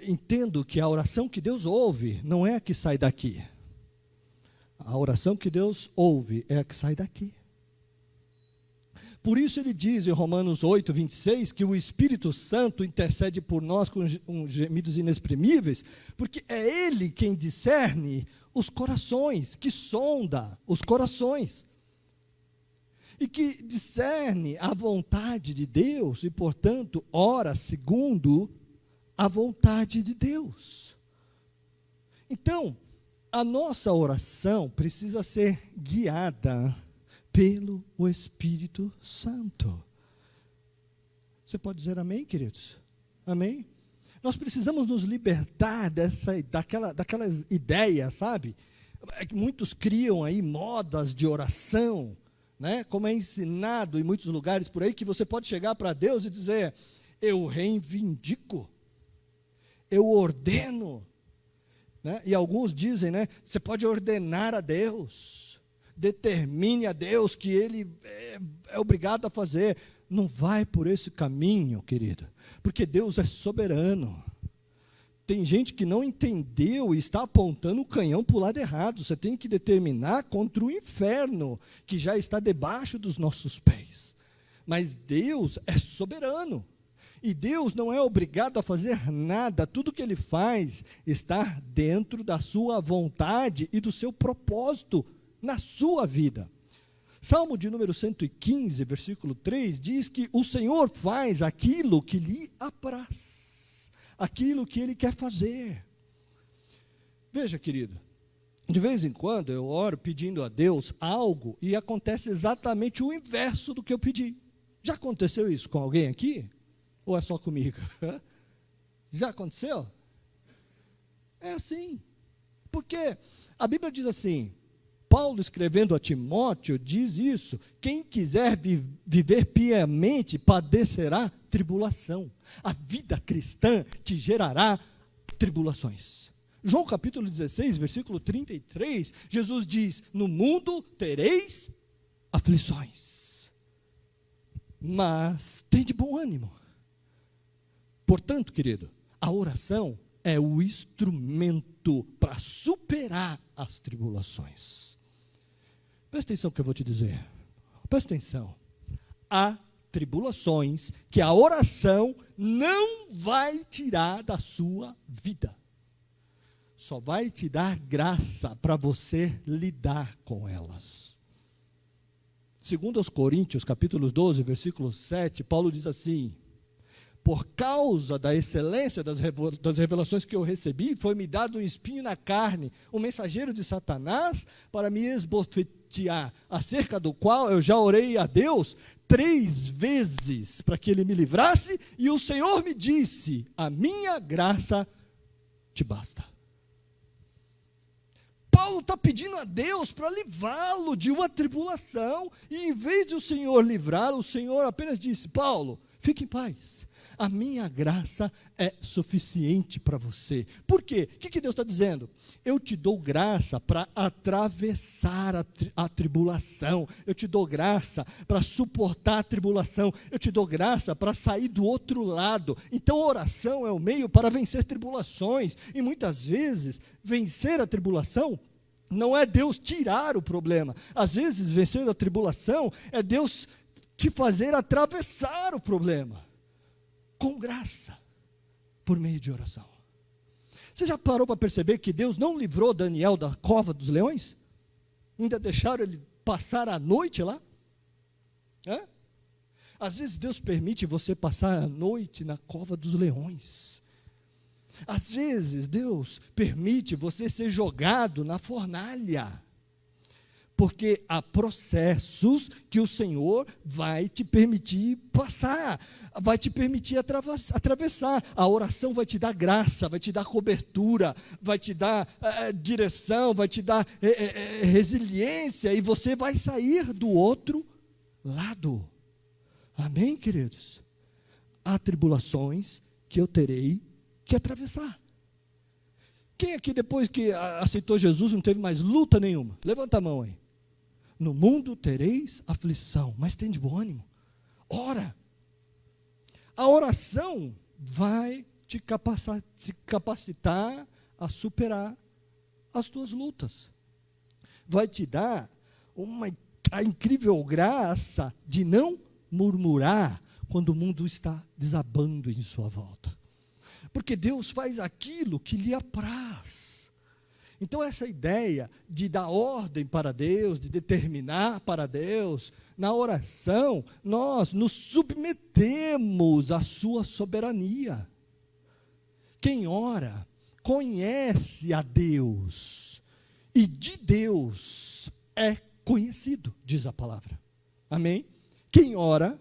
entendo que a oração que Deus ouve não é a que sai daqui. A oração que Deus ouve é a que sai daqui. Por isso ele diz em Romanos 8, 26, que o Espírito Santo intercede por nós com gemidos inexprimíveis, porque é Ele quem discerne os corações, que sonda os corações, e que discerne a vontade de Deus, e portanto ora segundo a vontade de Deus. Então, a nossa oração precisa ser guiada pelo Espírito Santo. Você pode dizer amém, queridos? Amém? Nós precisamos nos libertar daquelas ideias, sabe? Muitos criam aí modas de oração, né? Como é ensinado em muitos lugares por aí, que você pode chegar para Deus e dizer: eu reivindico, eu ordeno, né? E alguns dizem, né? Você pode ordenar a Deus, determine a Deus que Ele é obrigado a fazer. Não vai por esse caminho, querido, porque Deus é soberano. Tem gente que não entendeu e está apontando o canhão para o lado errado. Você tem que determinar contra o inferno, que já está debaixo dos nossos pés. Mas Deus é soberano, e Deus não é obrigado a fazer nada. Tudo que Ele faz está dentro da sua vontade e do seu propósito na sua vida. Salmo de número 115, versículo 3, diz que o Senhor faz aquilo que lhe apraz, aquilo que Ele quer fazer. Veja, querido, de vez em quando eu oro pedindo a Deus algo e acontece exatamente o inverso do que eu pedi. Já aconteceu isso com alguém aqui? Ou é só comigo? Já aconteceu? É assim. Porque a Bíblia diz assim, Paulo escrevendo a Timóteo diz isso, quem quiser viver piamente padecerá tribulação. A vida cristã te gerará tribulações. João capítulo 16, versículo 33, Jesus diz, no mundo tereis aflições, mas tem de bom ânimo. Portanto, querido, a oração é o instrumento para superar as tribulações. Presta atenção no que eu vou te dizer. Presta atenção. Há tribulações que a oração não vai tirar da sua vida. Só vai te dar graça para você lidar com elas. Segundo aos Coríntios, capítulo 12, versículo 7, Paulo diz assim, por causa da excelência das revelações que eu recebi, foi-me dado um espinho na carne, um mensageiro de Satanás, para me esbofetear, acerca do qual eu já orei a Deus 3 vezes, para que ele me livrasse, e o Senhor me disse, a minha graça te basta. Paulo está pedindo a Deus para livrá-lo de uma tribulação, e em vez de o Senhor livrá-lo, o Senhor apenas disse, Paulo, fique em paz, a minha graça é suficiente para você. Por quê? O que Deus está dizendo? Eu te dou graça para atravessar a tribulação, eu te dou graça para suportar a tribulação, eu te dou graça para sair do outro lado. Então a oração é o meio para vencer tribulações, e muitas vezes vencer a tribulação não é Deus tirar o problema, às vezes vencer a tribulação é Deus te fazer atravessar o problema, com graça, por meio de oração. Você já parou para perceber que Deus não livrou Daniel da cova dos leões? Ainda deixaram ele passar a noite lá? Às vezes Deus permite você passar a noite na cova dos leões. Às vezes Deus permite você ser jogado na fornalha, porque há processos que o Senhor vai te permitir passar, vai te permitir atravessar. A oração vai te dar graça, vai te dar cobertura, vai te dar direção, vai te dar resiliência, e você vai sair do outro lado. Amém, queridos? Há tribulações que eu terei que atravessar. Quem aqui depois que aceitou Jesus não teve mais luta nenhuma? Levanta a mão aí. No mundo tereis aflição, mas tem de bom ânimo. Ora. A oração vai te capacitar a superar as tuas lutas. Vai te dar a incrível graça de não murmurar quando o mundo está desabando em sua volta. Porque Deus faz aquilo que lhe apraz. Então essa ideia de dar ordem para Deus, de determinar para Deus, na oração, nós nos submetemos à sua soberania. Quem ora, conhece a Deus, e de Deus é conhecido, diz a palavra. Amém? Quem ora,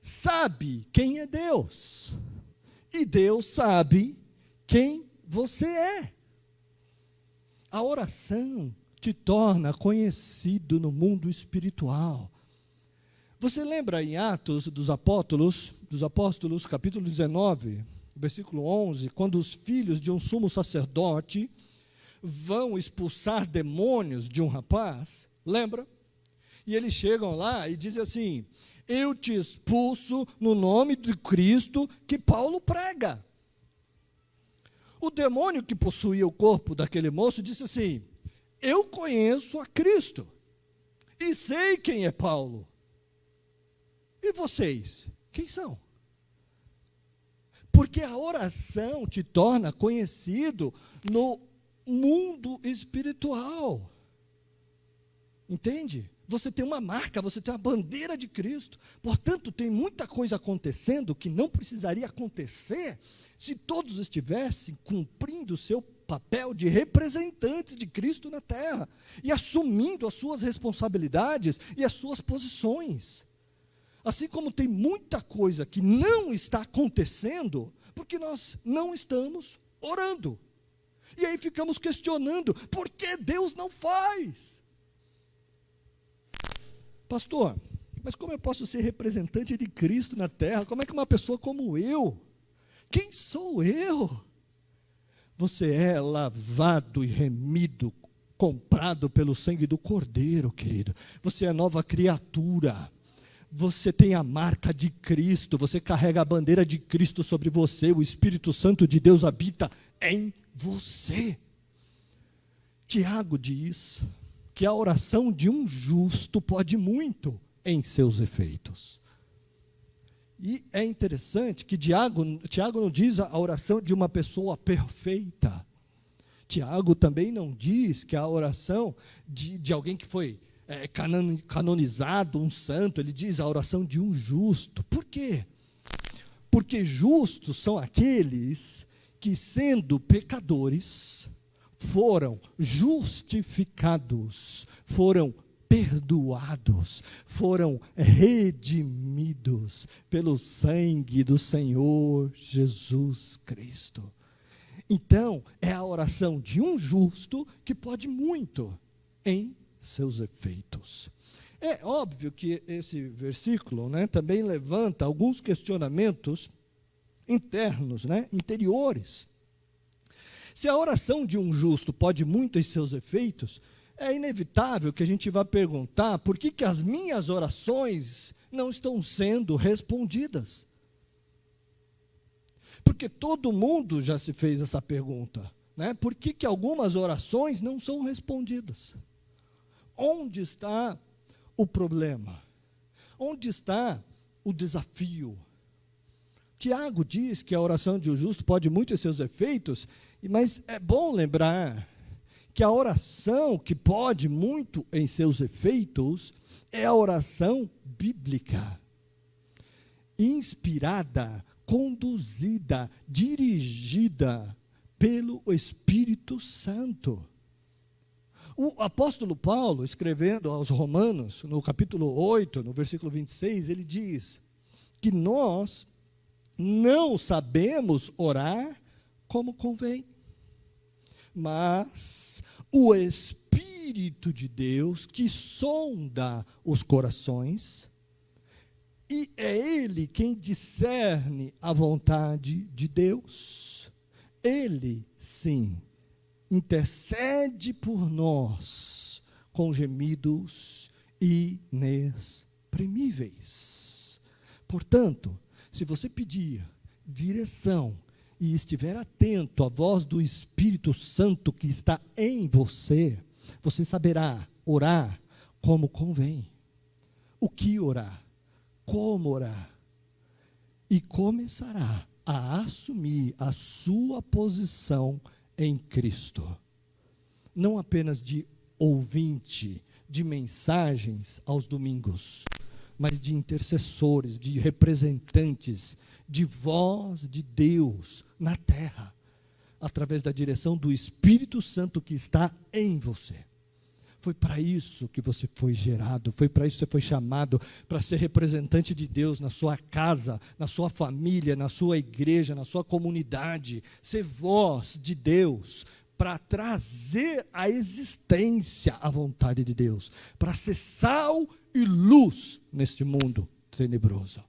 sabe quem é Deus, e Deus sabe quem você é. A oração te torna conhecido no mundo espiritual. Você lembra em Atos dos Apóstolos, capítulo 19, versículo 11, quando os filhos de um sumo sacerdote vão expulsar demônios de um rapaz? Lembra? E eles chegam lá e dizem assim, eu te expulso no nome de Cristo que Paulo prega. O demônio que possuía o corpo daquele moço disse assim, eu conheço a Cristo, e sei quem é Paulo. E vocês, quem são? Porque a oração te torna conhecido no mundo espiritual. Entende? Você tem uma marca, você tem uma bandeira de Cristo. Portanto, tem muita coisa acontecendo que não precisaria acontecer se todos estivessem cumprindo o seu papel de representantes de Cristo na terra e assumindo as suas responsabilidades e as suas posições. Assim como tem muita coisa que não está acontecendo porque nós não estamos orando. E aí ficamos questionando, por que Deus não faz? Pastor, mas como eu posso ser representante de Cristo na terra? Como é que uma pessoa como eu, quem sou eu? Você é lavado e remido, comprado pelo sangue do Cordeiro, querido. Você é nova criatura. Você tem a marca de Cristo, você carrega a bandeira de Cristo sobre você, o Espírito Santo de Deus habita em você. Tiago diz que a oração de um justo pode muito em seus efeitos. E é interessante que Tiago não diz a oração de uma pessoa perfeita. Tiago também não diz que a oração de alguém que foi canonizado, um santo, ele diz a oração de um justo. Por quê? Porque justos são aqueles que, sendo pecadores, foram justificados, foram perdoados, foram redimidos pelo sangue do Senhor Jesus Cristo. Então, é a oração de um justo que pode muito em seus efeitos. É óbvio que esse versículo, também levanta alguns questionamentos internos, interiores. Se a oração de um justo pode muito em seus efeitos, é inevitável que a gente vá perguntar por que as minhas orações não estão sendo respondidas. Porque todo mundo já se fez essa pergunta, Por que algumas orações não são respondidas? Onde está o problema? Onde está o desafio? Tiago diz que a oração de um justo pode muito em seus efeitos, mas é bom lembrar que a oração que pode muito em seus efeitos é a oração bíblica, inspirada, conduzida, dirigida pelo Espírito Santo. O apóstolo Paulo, escrevendo aos Romanos, no capítulo 8, no versículo 26, ele diz que nós não sabemos orar como convém, mas o Espírito de Deus que sonda os corações, e é Ele quem discerne a vontade de Deus. Ele, sim, intercede por nós com gemidos inexprimíveis. Portanto, se você pedir direção e estiver atento à voz do Espírito Santo que está em você, você saberá orar como convém. O que orar? Como orar? E começará a assumir a sua posição em Cristo, não apenas de ouvinte de mensagens aos domingos, mas de intercessores, de representantes, de voz de Deus na terra, através da direção do Espírito Santo que está em você. Foi para isso que você foi gerado, foi para isso que você foi chamado, para ser representante de Deus na sua casa, na sua família, na sua igreja, na sua comunidade, ser voz de Deus, para trazer à existência a vontade de Deus, para ser sal e luz neste mundo tenebroso.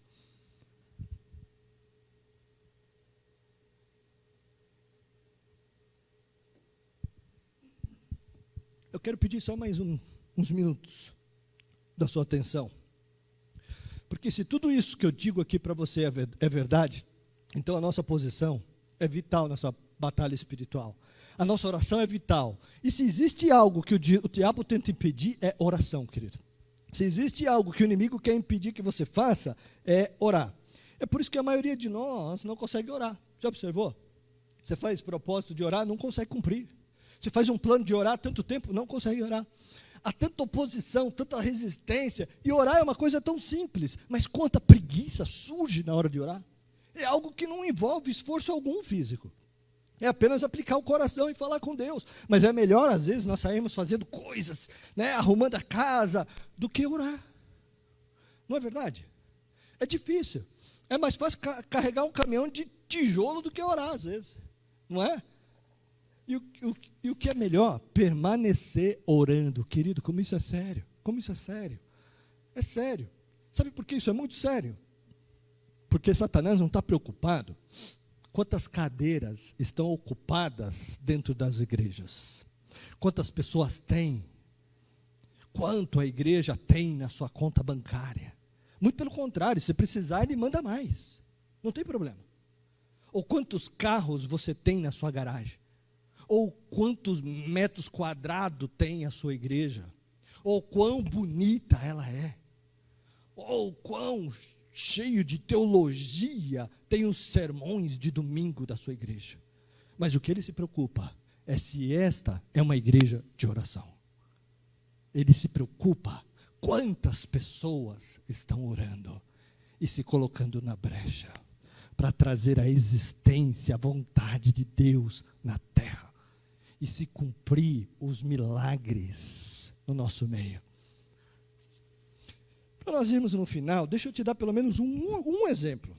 Eu quero pedir só mais uns minutos da sua atenção. Porque se tudo isso que eu digo aqui para você é verdade, então a nossa posição é vital nessa batalha espiritual. A nossa oração é vital. E se existe algo que o diabo tenta impedir, é oração, querido. Se existe algo que o inimigo quer impedir que você faça, é orar. É por isso que a maioria de nós não consegue orar. Já observou? Você faz propósito de orar, não consegue cumprir. Você faz um plano de orar há tanto tempo, não consegue orar. Há tanta oposição, tanta resistência, e orar é uma coisa tão simples, mas quanta preguiça surge na hora de orar. É algo que não envolve esforço algum físico. É apenas aplicar o coração e falar com Deus. Mas é melhor, às vezes, nós sairmos fazendo coisas, arrumando a casa, do que orar. Não é verdade? É difícil. É mais fácil carregar um caminhão de tijolo do que orar, às vezes. Não é? E o que é melhor? Permanecer orando. Querido, como isso é sério. Como isso é sério. É sério. Sabe por que isso é muito sério? Porque Satanás não está preocupado quantas cadeiras estão ocupadas dentro das igrejas. Quantas pessoas tem. Quanto a igreja tem na sua conta bancária. Muito pelo contrário, se precisar, ele manda mais. Não tem problema. Ou quantos carros você tem na sua garagem. Ou quantos metros quadrados tem a sua igreja. Ou quão bonita ela é. Ou quão cheio de teologia tem os sermões de domingo da sua igreja. Mas o que ele se preocupa é se esta é uma igreja de oração. Ele se preocupa quantas pessoas estão orando e se colocando na brecha para trazer a existência, a vontade de Deus na terra e se cumprir os milagres no nosso meio. Para nós irmos no final, deixa eu te dar pelo menos um exemplo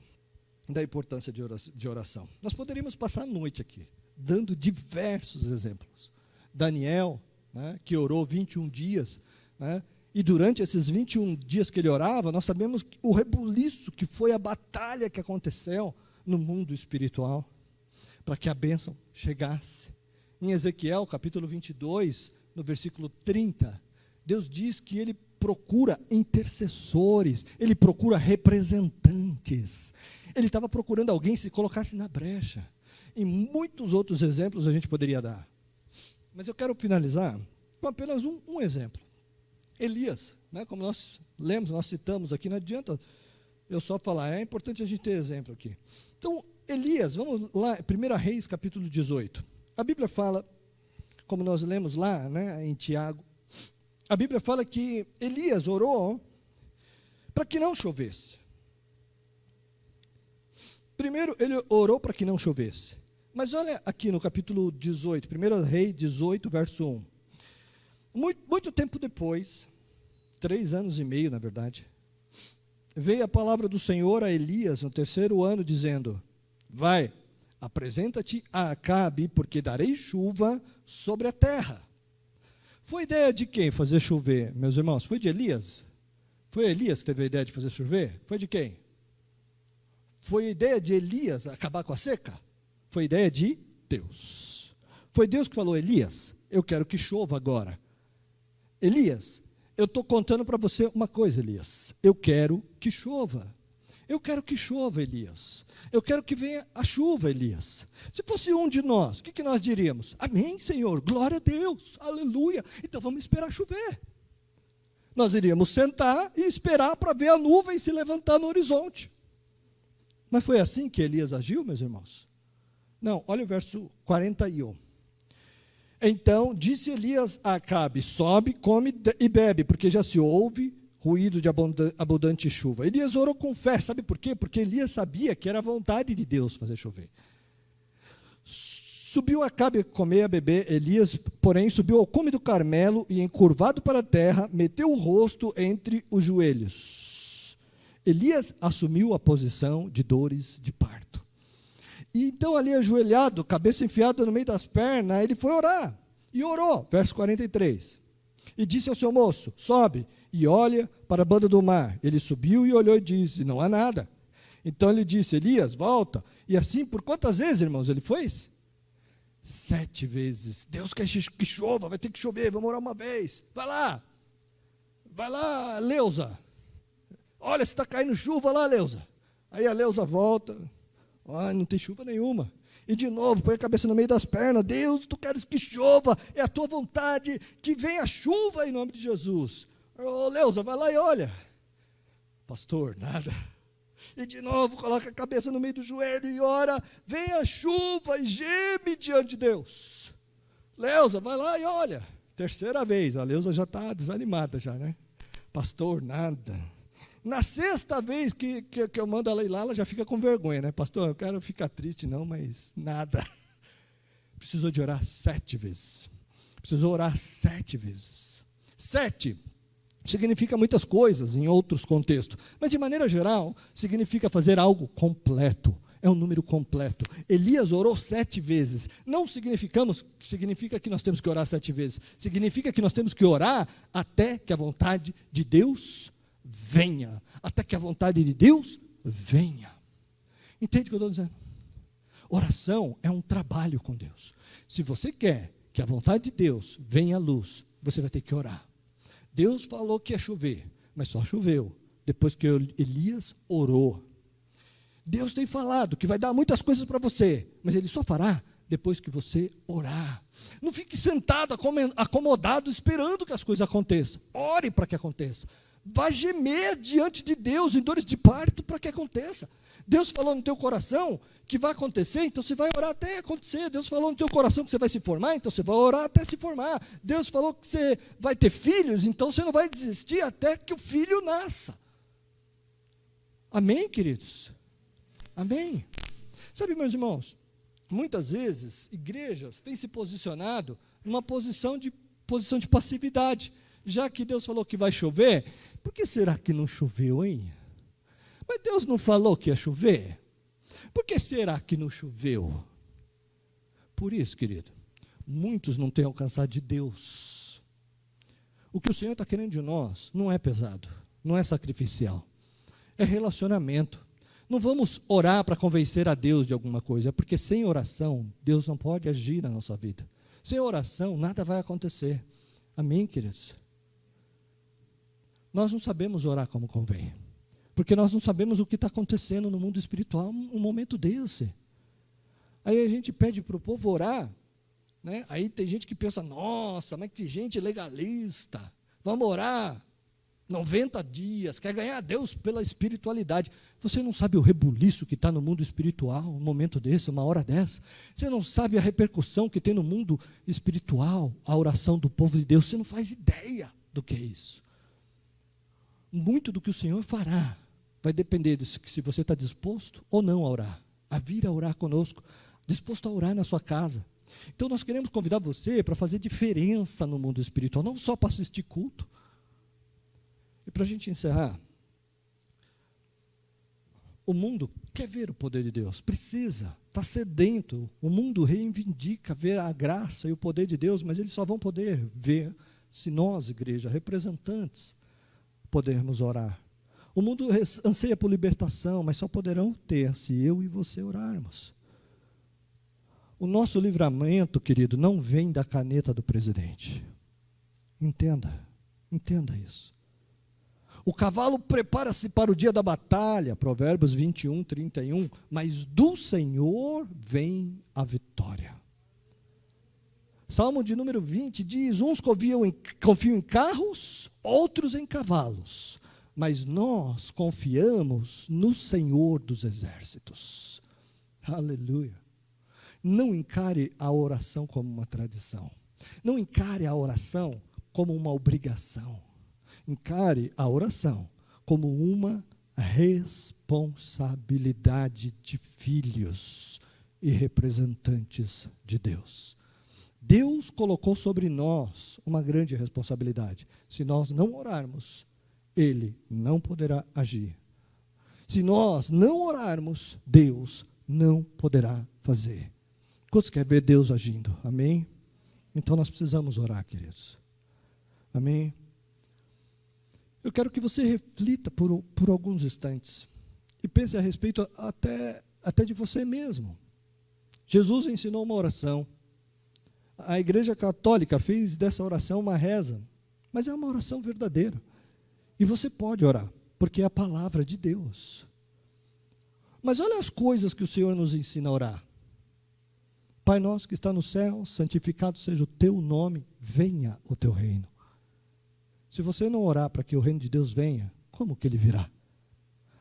da importância de oração. Nós poderíamos passar a noite aqui, dando diversos exemplos. Daniel, né, que orou 21 dias, né, e durante esses 21 dias que ele orava, nós sabemos o rebuliço que foi a batalha que aconteceu no mundo espiritual, para que a bênção chegasse. Em Ezequiel, capítulo 22, no versículo 30, Deus diz que ele procura intercessores, ele procura representantes. Ele estava procurando alguém que se colocasse na brecha. E muitos outros exemplos a gente poderia dar. Mas eu quero finalizar com apenas um exemplo. Elias, né, como nós lemos, nós citamos aqui, não adianta eu só falar, é importante a gente ter exemplo aqui. Então, Elias, vamos lá, 1 Reis, capítulo 18. A Bíblia fala, como nós lemos lá, né, em Tiago, a Bíblia fala que Elias orou para que não chovesse. Primeiro, ele orou para que não chovesse. Mas olha aqui no capítulo 18, 1 Reis 18, verso 1. Muito tempo depois, 3 anos e meio, na verdade, veio a palavra do Senhor a Elias no 3º ano, dizendo: vai, apresenta-te a Acabe, porque darei chuva sobre a terra. Foi ideia de quem fazer chover, meus irmãos? Foi de Elias? Foi Elias que teve a ideia de fazer chover? Foi de quem? Foi ideia de Elias acabar com a seca? Foi ideia de Deus. Foi Deus que falou: Elias, eu quero que chova agora. Elias, eu estou contando para você uma coisa, Elias. Eu quero que chova. Eu quero que chova, Elias. Eu quero que venha a chuva, Elias. Se fosse um de nós, o que nós diríamos? Amém, Senhor, glória a Deus, aleluia. Então vamos esperar chover. Nós iríamos sentar e esperar para ver a nuvem se levantar no horizonte. Mas foi assim que Elias agiu, meus irmãos? Não, olha o verso 41. Então disse Elias a Acabe: sobe, come e bebe, porque já se ouve ruído de abundante chuva. Elias orou com fé, sabe por quê? Porque Elias sabia que era a vontade de Deus fazer chover. Subiu Acabe a comer e a beber. Elias, porém, subiu ao cume do Carmelo e, encurvado para a terra, meteu o rosto entre os joelhos. Elias assumiu a posição de dores de parto. E então, ali ajoelhado, cabeça enfiada no meio das pernas, ele foi orar. E orou, verso 43. E disse ao seu moço: sobe e olha para a banda do mar. Ele subiu e olhou e disse: não há nada. Então ele disse: Elias, volta. E assim, por quantas vezes, irmãos, ele fez? 7 vezes. Deus quer que chova, vai ter que chover, vamos orar uma vez. Vai lá, Leusa. Olha, se está caindo chuva lá, Leusa. Aí a Leusa volta. Não tem chuva nenhuma. E de novo, põe a cabeça no meio das pernas. Deus, tu queres que chova, é a tua vontade, que venha chuva em nome de Jesus. Leusa, vai lá e olha. Pastor, nada. E de novo, coloca a cabeça no meio do joelho e ora, vem a chuva e geme diante de Deus. Leusa, vai lá e olha. 3ª vez, a Leusa já está desanimada já, né? Pastor, nada. Na 6ª vez que eu mando ela ir lá, ela já fica com vergonha, né? Pastor, eu quero ficar triste não, mas nada. Precisou de orar 7 vezes. Precisou orar 7 vezes. 7 significa muitas coisas em outros contextos, mas de maneira geral, significa fazer algo completo, é um número completo. Elias orou 7 vezes. Não significa que nós temos que orar 7 vezes. Significa que nós temos que orar até que a vontade de Deus venha. Até que a vontade de Deus venha. Entende o que eu estou dizendo? Oração é um trabalho com Deus. Se você quer que a vontade de Deus venha à luz, você vai ter que orar. Deus falou que ia chover, mas só choveu depois que Elias orou. Deus tem falado que vai dar muitas coisas para você, mas Ele só fará depois que você orar. Não fique sentado, acomodado, esperando que as coisas aconteçam. Ore para que aconteça. Vá gemer diante de Deus em dores de parto para que aconteça. Deus falou no teu coração que vai acontecer, então você vai orar até acontecer. Deus falou no teu coração que você vai se formar, então você vai orar até se formar. Deus falou que você vai ter filhos, então você não vai desistir até que o filho nasça. Amém, queridos? Amém? Sabe, meus irmãos, muitas vezes igrejas têm se posicionado numa posição de passividade. Já que Deus falou que vai chover, por que será que não choveu, hein? Mas Deus não falou que ia chover? Por que será que não choveu? Por isso, querido, muitos não têm alcançado de Deus. O que o Senhor está querendo de nós não é pesado, não é sacrificial, é relacionamento. Não vamos orar para convencer a Deus de alguma coisa, porque sem oração, Deus não pode agir na nossa vida. Sem oração, nada vai acontecer. Amém, queridos? Nós não sabemos orar como convém. Porque nós não sabemos o que está acontecendo no mundo espiritual num momento desse. Aí a gente pede para o povo orar, né? Aí tem gente que pensa, nossa, mas que gente legalista, vamos orar 90 dias, quer ganhar a Deus pela espiritualidade. Você não sabe o rebuliço que está no mundo espiritual, um momento desse, uma hora dessa. Você não sabe a repercussão que tem no mundo espiritual, a oração do povo de Deus. Você não faz ideia do que é isso. Muito do que o Senhor fará vai depender de se você está disposto ou não a orar, a vir a orar conosco, disposto a orar na sua casa. Então nós queremos convidar você para fazer diferença no mundo espiritual, não só para assistir culto. E para a gente encerrar, o mundo quer ver o poder de Deus, precisa, está sedento. O mundo reivindica ver a graça e o poder de Deus, mas eles só vão poder ver se nós, igreja, representantes, podermos orar. O mundo anseia por libertação, mas só poderão ter se eu e você orarmos. O nosso livramento, querido, não vem da caneta do presidente. Entenda isso. O cavalo prepara-se para o dia da batalha, Provérbios 21, 31, mas do Senhor vem a vitória. Salmo de número 20 diz, uns confiam em carros, outros em cavalos, mas nós confiamos no Senhor dos exércitos. Aleluia. Não encare a oração como uma tradição. Não encare a oração como uma obrigação. Encare a oração como uma responsabilidade de filhos e representantes de Deus. Deus colocou sobre nós uma grande responsabilidade. Se nós não orarmos, Ele não poderá agir. Se nós não orarmos, Deus não poderá fazer. Quantos querem ver Deus agindo? Amém? Então nós precisamos orar, queridos. Amém? Eu quero que você reflita por alguns instantes e pense a respeito até de você mesmo. Jesus ensinou uma oração. A Igreja Católica fez dessa oração uma reza, mas é uma oração verdadeira. E você pode orar, porque é a palavra de Deus. Mas olha as coisas que o Senhor nos ensina a orar. Pai nosso que está no céu, santificado seja o teu nome, venha o teu reino. Se você não orar para que o reino de Deus venha, como que ele virá?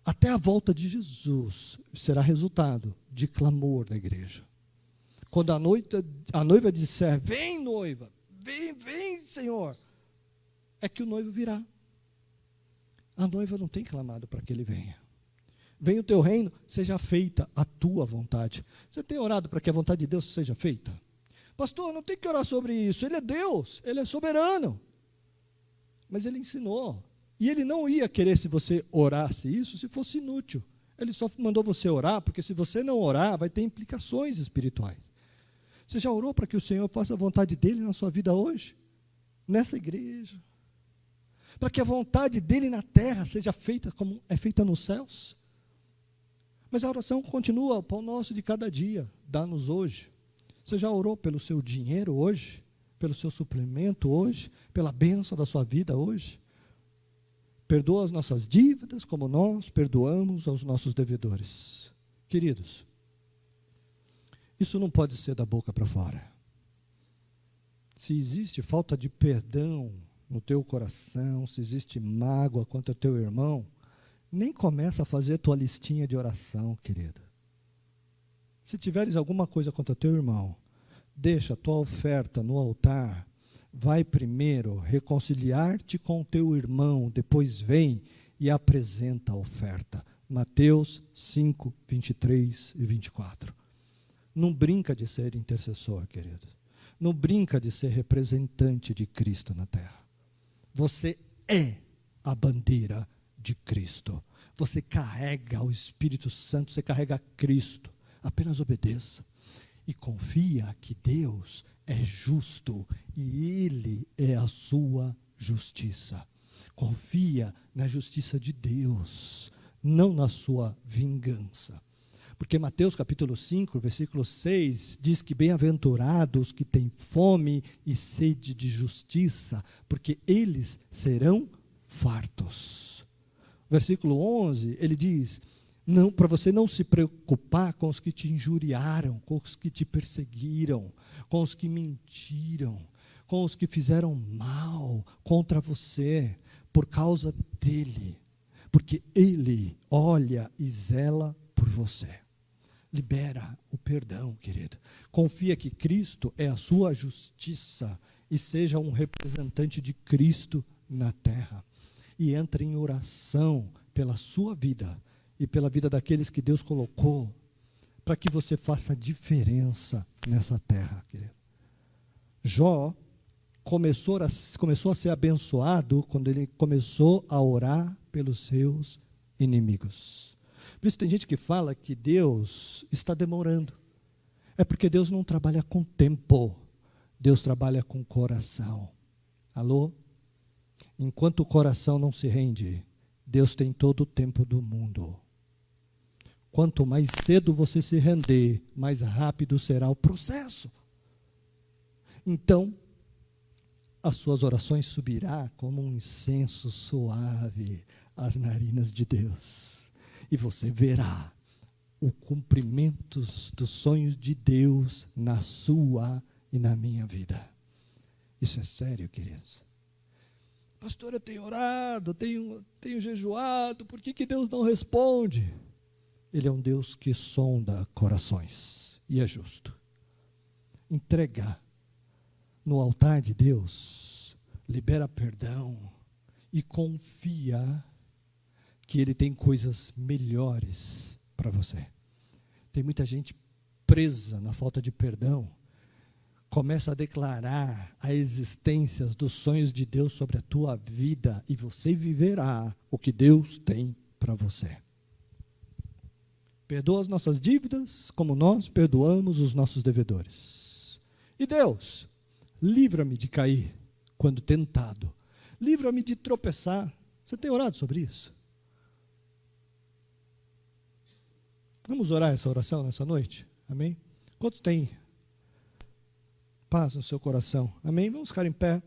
Até a volta de Jesus será resultado de clamor da igreja. Quando a noiva disser, vem noiva, vem Senhor, é que o noivo virá. A noiva não tem clamado para que ele venha. Venha o teu reino, seja feita a tua vontade. Você tem orado para que a vontade de Deus seja feita? Pastor, não tem que orar sobre isso, Ele é Deus, Ele é soberano. Mas Ele ensinou, e Ele não ia querer se você orasse isso, se fosse inútil. Ele só mandou você orar, porque se você não orar, vai ter implicações espirituais. Você já orou para que o Senhor faça a vontade dEle na sua vida hoje? Nessa igreja? Para que a vontade dEle na terra seja feita como é feita nos céus? Mas a oração continua, o pão nosso de cada dia, dá-nos hoje. Você já orou pelo seu dinheiro hoje? Pelo seu suplemento hoje? Pela bênção da sua vida hoje? Perdoa as nossas dívidas, como nós perdoamos aos nossos devedores. Queridos, isso não pode ser da boca para fora. Se existe falta de perdão no teu coração, se existe mágoa contra o teu irmão, nem começa a fazer tua listinha de oração, querido. Se tiveres alguma coisa contra teu irmão, deixa a tua oferta no altar. Vai primeiro reconciliar-te com o teu irmão, depois vem e apresenta a oferta. Mateus 5, 23 e 24. Não brinca de ser intercessor, querido. Não brinca de ser representante de Cristo na terra. Você é a bandeira de Cristo. Você carrega o Espírito Santo, você carrega Cristo. Apenas obedeça. E confia que Deus é justo e Ele é a sua justiça. Confia na justiça de Deus, não na sua vingança. Porque Mateus capítulo 5, versículo 6, diz que bem-aventurados que têm fome e sede de justiça, porque eles serão fartos. Versículo 11, ele diz, não, para você não se preocupar com os que te injuriaram, com os que te perseguiram, com os que mentiram, com os que fizeram mal contra você, por causa dele, porque ele olha e zela por você. Libera o perdão, querido. Confia que Cristo é a sua justiça e seja um representante de Cristo na terra. E entre em oração pela sua vida e pela vida daqueles que Deus colocou, para que você faça diferença nessa terra, querido. Jó começou a ser abençoado quando ele começou a orar pelos seus inimigos. Por isso tem gente que fala que Deus está demorando. É porque Deus não trabalha com tempo, Deus trabalha com coração. Alô? Enquanto o coração não se rende, Deus tem todo o tempo do mundo. Quanto mais cedo você se render, mais rápido será o processo. Então, as suas orações subirá como um incenso suave às narinas de Deus. E você verá o cumprimento dos sonhos de Deus na sua e na minha vida. Isso é sério, queridos. Pastor, eu tenho orado, tenho jejuado, por que Deus não responde? Ele é um Deus que sonda corações e é justo. Entrega no altar de Deus, libera perdão e confia que Ele tem coisas melhores para você. Tem muita gente presa na falta de perdão, começa a declarar a existência dos sonhos de Deus sobre a tua vida e você viverá o que Deus tem para você. Perdoa as nossas dívidas, como nós perdoamos os nossos devedores. E Deus, livra-me de cair quando tentado. Livra-me de tropeçar. Você tem orado sobre isso? Vamos orar essa oração nessa noite? Amém? Quantos têm paz no seu coração? Amém? Vamos ficar em pé.